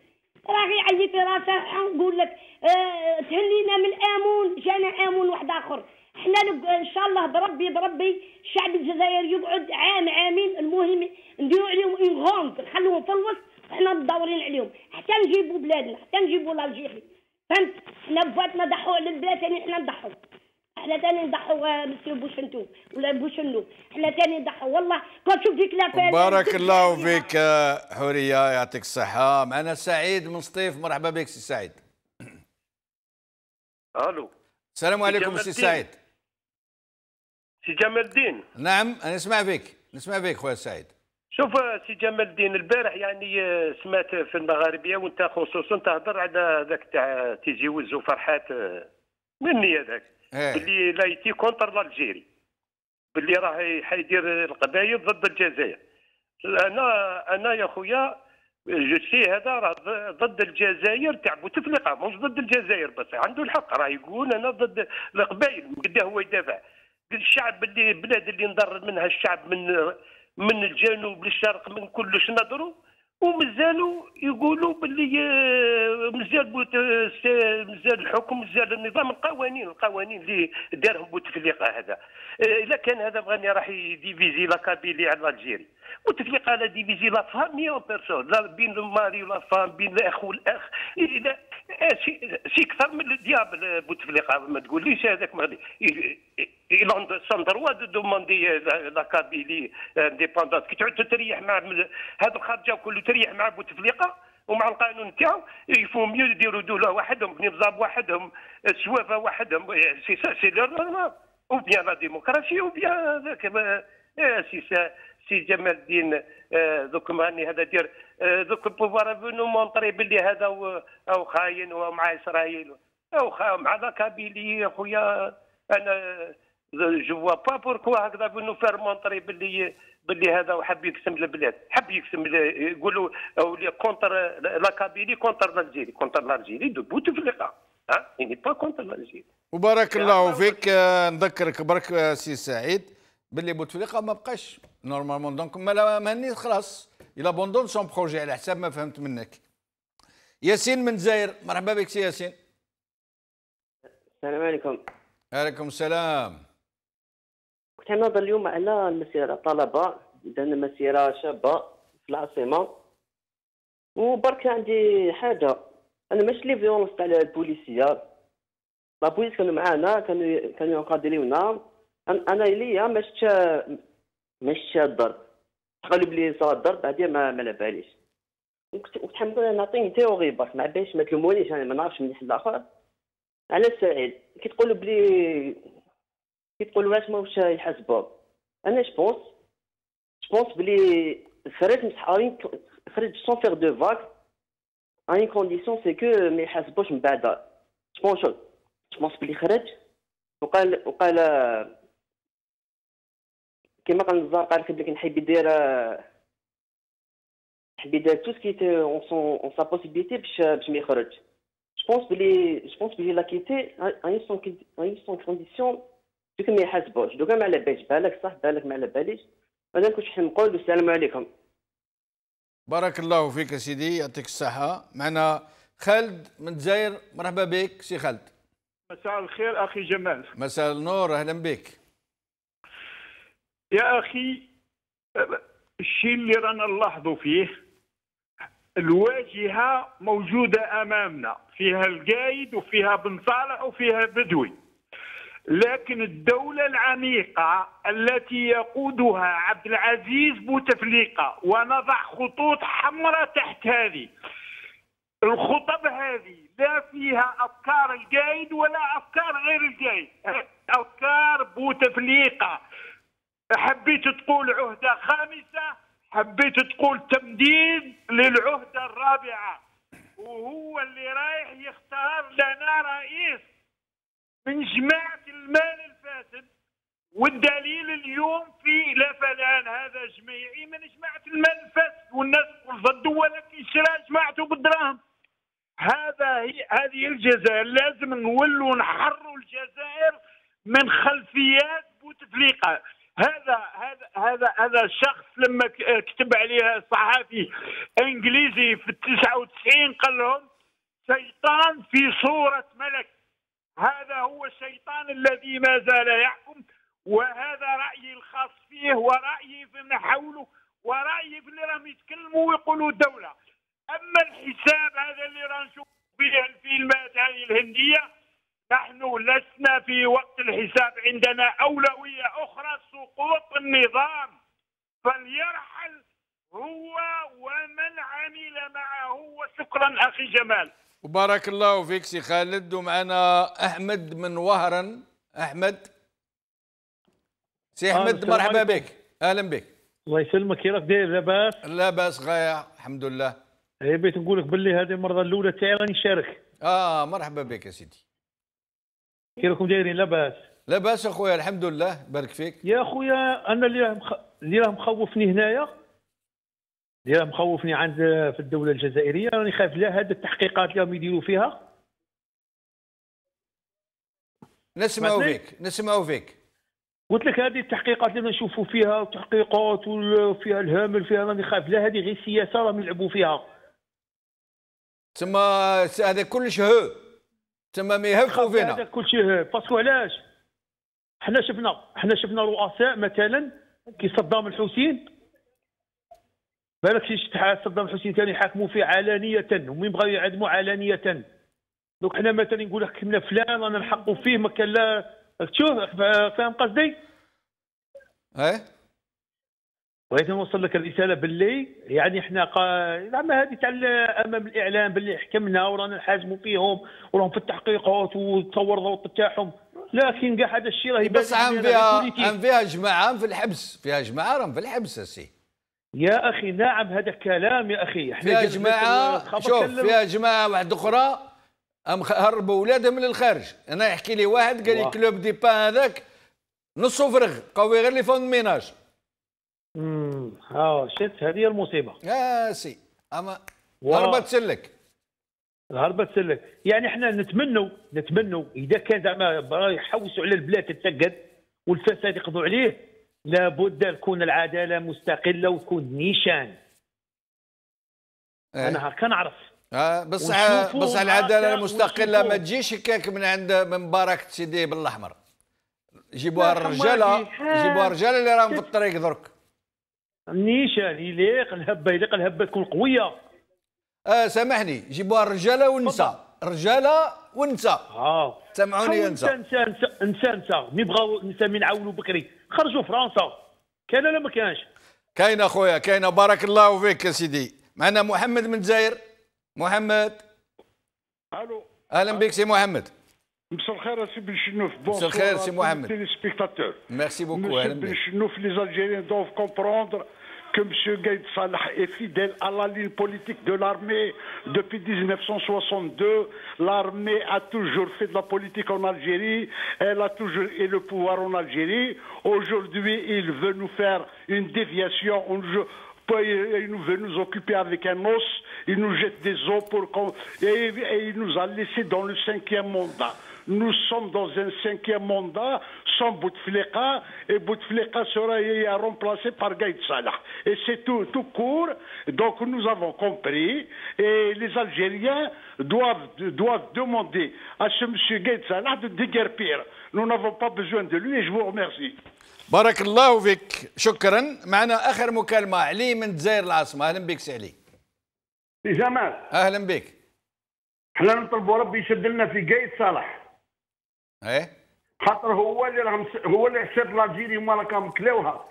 راهي يعيط راسه. نقول لك تهنينا من امون جانا امون واحد اخر. احنا ان شاء الله بربي الشعب الجزائري يقعد عامين. المهم نديروا عليهم اون غوند نخلوهم في الوسط احنا مدورين عليهم حتى نجيبوا بلادنا حتى نجيبوا لالجيري. فهمت؟ حنا بغاتنا نضحوا على البلاد ثاني حنا نضحوا. احنا ثاني نضحوا مسيو بوشنتو ولا بوشنو. احنا ثاني نضحوا والله. كون تشوف ديك لافير. بارك الله فيك حوريه يعطيك الصحه. معنا سعيد من سطيف. مرحبا بك سي سعيد. الو السلام عليكم سي سعيد. سي جمال الدين. نعم انا نسمع فيك خويا سعيد. شوف سي جمال الدين البارح يعني سمعت في المغاربيه وانت خصوصا تهضر على ذاك تاع تيجي وزو فرحات مني هذاك باللي لا يتي كونتر الجيري باللي راه حيدير القبائل ضد الجزائر. انا يا خويا جو سي هذا راه ضد الجزائر تاع بوتفليقه مش ضد الجزائر بس عنده الحق راه يقول انا ضد القبائل قد هو يدافع الشعب اللي بلاد اللي نضر منها الشعب من الجنوب للشرق من كلش نضروا ومازالوا يقولوا باللي مازال الحكم مازال النظام القوانين اللي دارهم بوتفليقه هذا. اذا كان هذا بغاني راح يديفيزي لا كابيلي على الجيري. بوتفليقه لا ديفيزي لا فام 100 بيرسون لا بين الماري ولا فام بين الاخ والاخ سي اكثر من الديابل بوتفليقه ما تقوليش هذاك il a son droit de demander la Kabylie indépendance. كي تعود تريح مع هذا الخرجه كله تريح مع بوتفليقه ومع القانون تاعو يفو ميو يديروا دوله وحدهم بنظام وحدهم سوافه وحدهم سي سا سي لور او بيان لا ديموكراسي او بيان ذاك سي جمال الدين دوك ماني هذا دير دوك البوفوار فونو مونطري باللي هذا او خاين ومع اسرائيل او مع لا كابيلي خويا انا جو فوا با بوركوا هكذا فونو فير مونطري باللي باللي هذا وحب يقسم البلاد، حب يقسم يقولوا كونتر لا كابيلي كونتر الجيري، كونتر الجيري دو بوتفليقه، ها يعني با كونتر الجيري. وبارك الله فيك. نذكرك برك سي سعيد باللي بوتفليقه ما بقاش نورمالمون، دونك مهني خلاص الى بوندون سون بروجي على حساب ما فهمت منك. ياسين من الجزائر، مرحبا بك سي ياسين. السلام عليكم. وعليكم السلام. كنت نهضر اليوم على المسيرة طلبة، درنا مسيرة شابة في العاصمة، وبرك عندي حاجة، أنا ماشي لي فيونس تاع البوليسية، لا بوليس كانوا معانا، كانوا يقادريونا، أنا ليا ما شفتش الضرب، قالوا بلي صرا الضرب بعدين ما على باليش، وكنت حاب نعطيهم تيوري برك ما عباليش ما تلومونيش، أنا ما نعرفش مليح الآخر على سعيد، كي تقولوا بلي كي تقولوا واش ماهوش يحاسبوا، انا جبونس بلي خرج مسحارين، خرج سون فيغ دو فاك ان كونديسيون سي كو ما يحاسبوش من بعد، جبونس بلي خرج وقال كيما قال النظام، قال بلي نحب يدير تو سكي اون سا بوسيبيتي باش ما يخرج. Je pense بلي لا كيتي اني سون كونديسيون دوك ما يحاسبوش، دوكا ما على باليش، بالك صح بالك ما على باليش، انا كنت نقول السلام عليكم. بارك الله فيك يا سيدي، يعطيك الصحة. معنا خالد من الجزائر، مرحبا بك سي خالد. مساء الخير اخي جمال. مساء النور، اهلا بك. يا اخي الشيء اللي رانا نلاحظوا فيه الواجهة موجودة أمامنا، فيها القايد وفيها بن صالح وفيها بدوي، لكن الدولة العميقة التي يقودها عبد العزيز بوتفليقة، ونضع خطوط حمراء تحت هذه الخطب، هذه لا فيها أفكار القايد ولا أفكار غير القايد، أفكار بوتفليقة. حبيت تقول عهدة خامسة، حبيت تقول تمديد للعهدة الرابعة، وهو اللي رايح يختار لنا رئيس من جماعة المال الفاسد، والدليل اليوم في لا فلان هذا جميعي من جماعة المال الفاسد، والناس تقول ضده ولكن شرا جماعته بالدراهم. هذه الجزائر لازم نولوا نحروا الجزائر من خلفيات بوتفليقة. هذا الشخص لما كتب عليه صحافي انجليزي في 99 قال لهم شيطان في صورة ملك، هذا هو الشيطان الذي ما زال يحكم، وهذا رأيي الخاص فيه ورأيي في من حوله ورأيي في اللي راهم يتكلموا ويقولوا دولة. أما الحساب هذا اللي رانا نشوف فيه الفيلمات هذه الهندية، نحن لسنا في وقت الحساب، عندنا أولوية أخرى سقوط النظام، فليرحل هو ومن عمل معه. وشكرا أخي جمال. وبارك الله فيك سي خالد. ومعنا أحمد من وهران. أحمد سي أحمد مرحبا بك، أهلا بك. الله يسلمك، كي راك داير؟ لاباس؟ لاباس غاية الحمد لله. بغيت نقول لك باللي هذه المرة الأولى تاعي راني نشارك. مرحبا بك يا سيدي. كي راكم دايرين؟ لاباس؟ لاباس اخويا الحمد لله، بارك فيك. يا اخويا انا اللي راه مخوفني هنايا، اللي راه مخوفني عند في الدوله الجزائريه، راني خايف لا هذه التحقيقات اللي راهم يديروا فيها. نسمعوا فيك. قلت لك هذه التحقيقات اللي نشوفوا فيها، تحقيقات وفيها الهامل فيها، راني خايف لا هذه غير سياسه راهم يلعبوا فيها. تما هذا كلش هو، تما ما يهفوا فينا. هذا كلشي هو، باسكو علاش؟ حنا شفنا رؤساء مثلا كي صدام الحسين، بالك شي صدام الحسين ثاني حاكموا فيه علانيه، ومن بغاو يعدموا علانيه. دونك حنا مثلا نقول لك كنا فلان رانا نحقوا فيه، ما كان لا تشوف، فاهم قصدي؟ بغيت نوصل لك الرساله باللي يعني احنا زعما هذه تاع امام الاعلام باللي حكمنا ورانا نحاسبوا فيهم وراهم في التحقيقات وتصور الضغط تاعهم، لكن كاع هذا الشيء راه بس عم فيها جماعه في الحبس، فيها جماعه راهم في الحبس السي. يا اخي نعم هذا كلام يا اخي، احنا فيها جماعه، شوف فيها جماعه واحده اخرى هربوا اولادهم للخارج. انا يحكي لي واحد قال لي كلوب دي بان هذاك نصو فرغ، بقاو غير لي فون ميناج. شت هذه هي المصيبه. يا سي اما هربت سلك. هربت سلك، يعني احنا نتمنوا اذا كان زعما يحوسوا على البلاد تتسقد والفساد يقضوا عليه، لابد تكون العداله مستقله وتكون نيشان. انا هكا نعرف. بس العداله المستقله ما تجيش هكاك من بركه سيدي بالاحمر. جيبوها الرجاله اللي راهم في الطريق درك. نيشان يليق الهبه تكون قويه. سامحني، جيبوها الرجاله والنساء، الرجاله والنساء. سامعوني يا نساء. نساء مي بغاو النساء من عاونوا بكري خرجوا فرنسا. كاين ولا ما كانش؟ كاين اخويا كاين. بارك الله فيك يا سيدي. معنا محمد من الجزائر. محمد. الو. اهلا بك سي محمد. مساء الخير سي بن شنوف. مساء الخير سي محمد. تيليسبيكتاتور. ميرسي بوكو. اهلا بك. بن شنوف لي الجيريان دوف كومبروندر que M. Gaïd Salah est fidèle à la ligne politique de l'armée depuis 1962. L'armée a toujours fait de la politique en Algérie. Elle a toujours eu le pouvoir en Algérie. Aujourd'hui, il veut nous faire une déviation. Il veut nous occuper avec un os. Il nous jette des os et il nous a laissé dans le 5e mandat. Nous sommes dans un 5e mandat sans Bouteflika et Bouteflika sera remplacé par Gaïd Salah. Et c'est tout court. Donc nous avons compris et les Algériens doivent demander à ce monsieur Gaïd Salah de déguerpir. Nous n'avons pas besoin de lui et je vous remercie. بارك الله فيك. شكرا. معنا آخر مكالمة علي من الجزائر العاصمة. أهلا بك سي علي. سي جمال. أهلا بك. احنا نطلبوا ربي يشد لنا في قايد صالح. ايه. خاطر هو اللي حسب الجيري هما راهم كلاوها.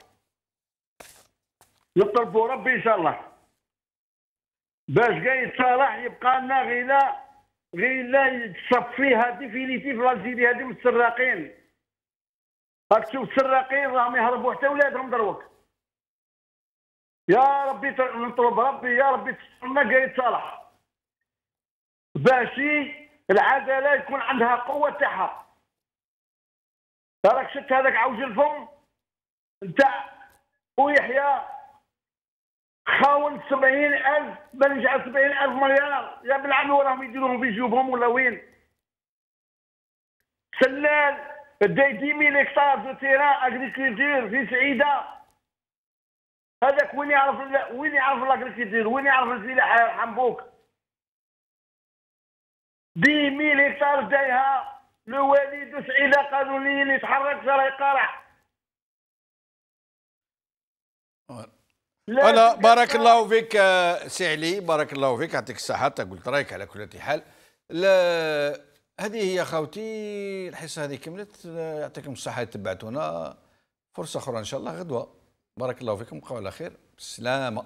نطلبوا ربي ان شاء الله باش قايد صالح يبقى لنا غير تصفيها ديفينيتيف الجيري هذه من السراقين. راك تشوف السراقين راهم يهربوا حتى ولادهم دروك. يا ربي نطلب ربي يا ربي تصفي لنا قايد صالح باش العداله يكون عندها قوه تاعها. راك شفت هذاك عوج الفم نتاع ويحيى خاون 70,000 بل يجعل 70,000 مليار. يا بالعمل راهم يديروهم في جيوبهم ولا وين؟ سلال داي 10,000 هكتار دو تيران اغريكولتور في سعيده. هذاك وين يعرف الاغريكولتور؟ وين يعرف الفلاحه يرحم بوك؟ 10,000 هكتار دايها الوالد وسعيده قانونيا يتحرك صار يقارع. أنا بارك الله فيك سي علي. بارك الله فيك. يعطيك الصحة. قلت رايك على كل حال. هذه هي خوتي الحصة هذه كملت. يعطيكم الصحة تبعتونا. فرصة أخرى إن شاء الله غدوة. بارك الله فيكم. بقوا على خير. بالسلامة.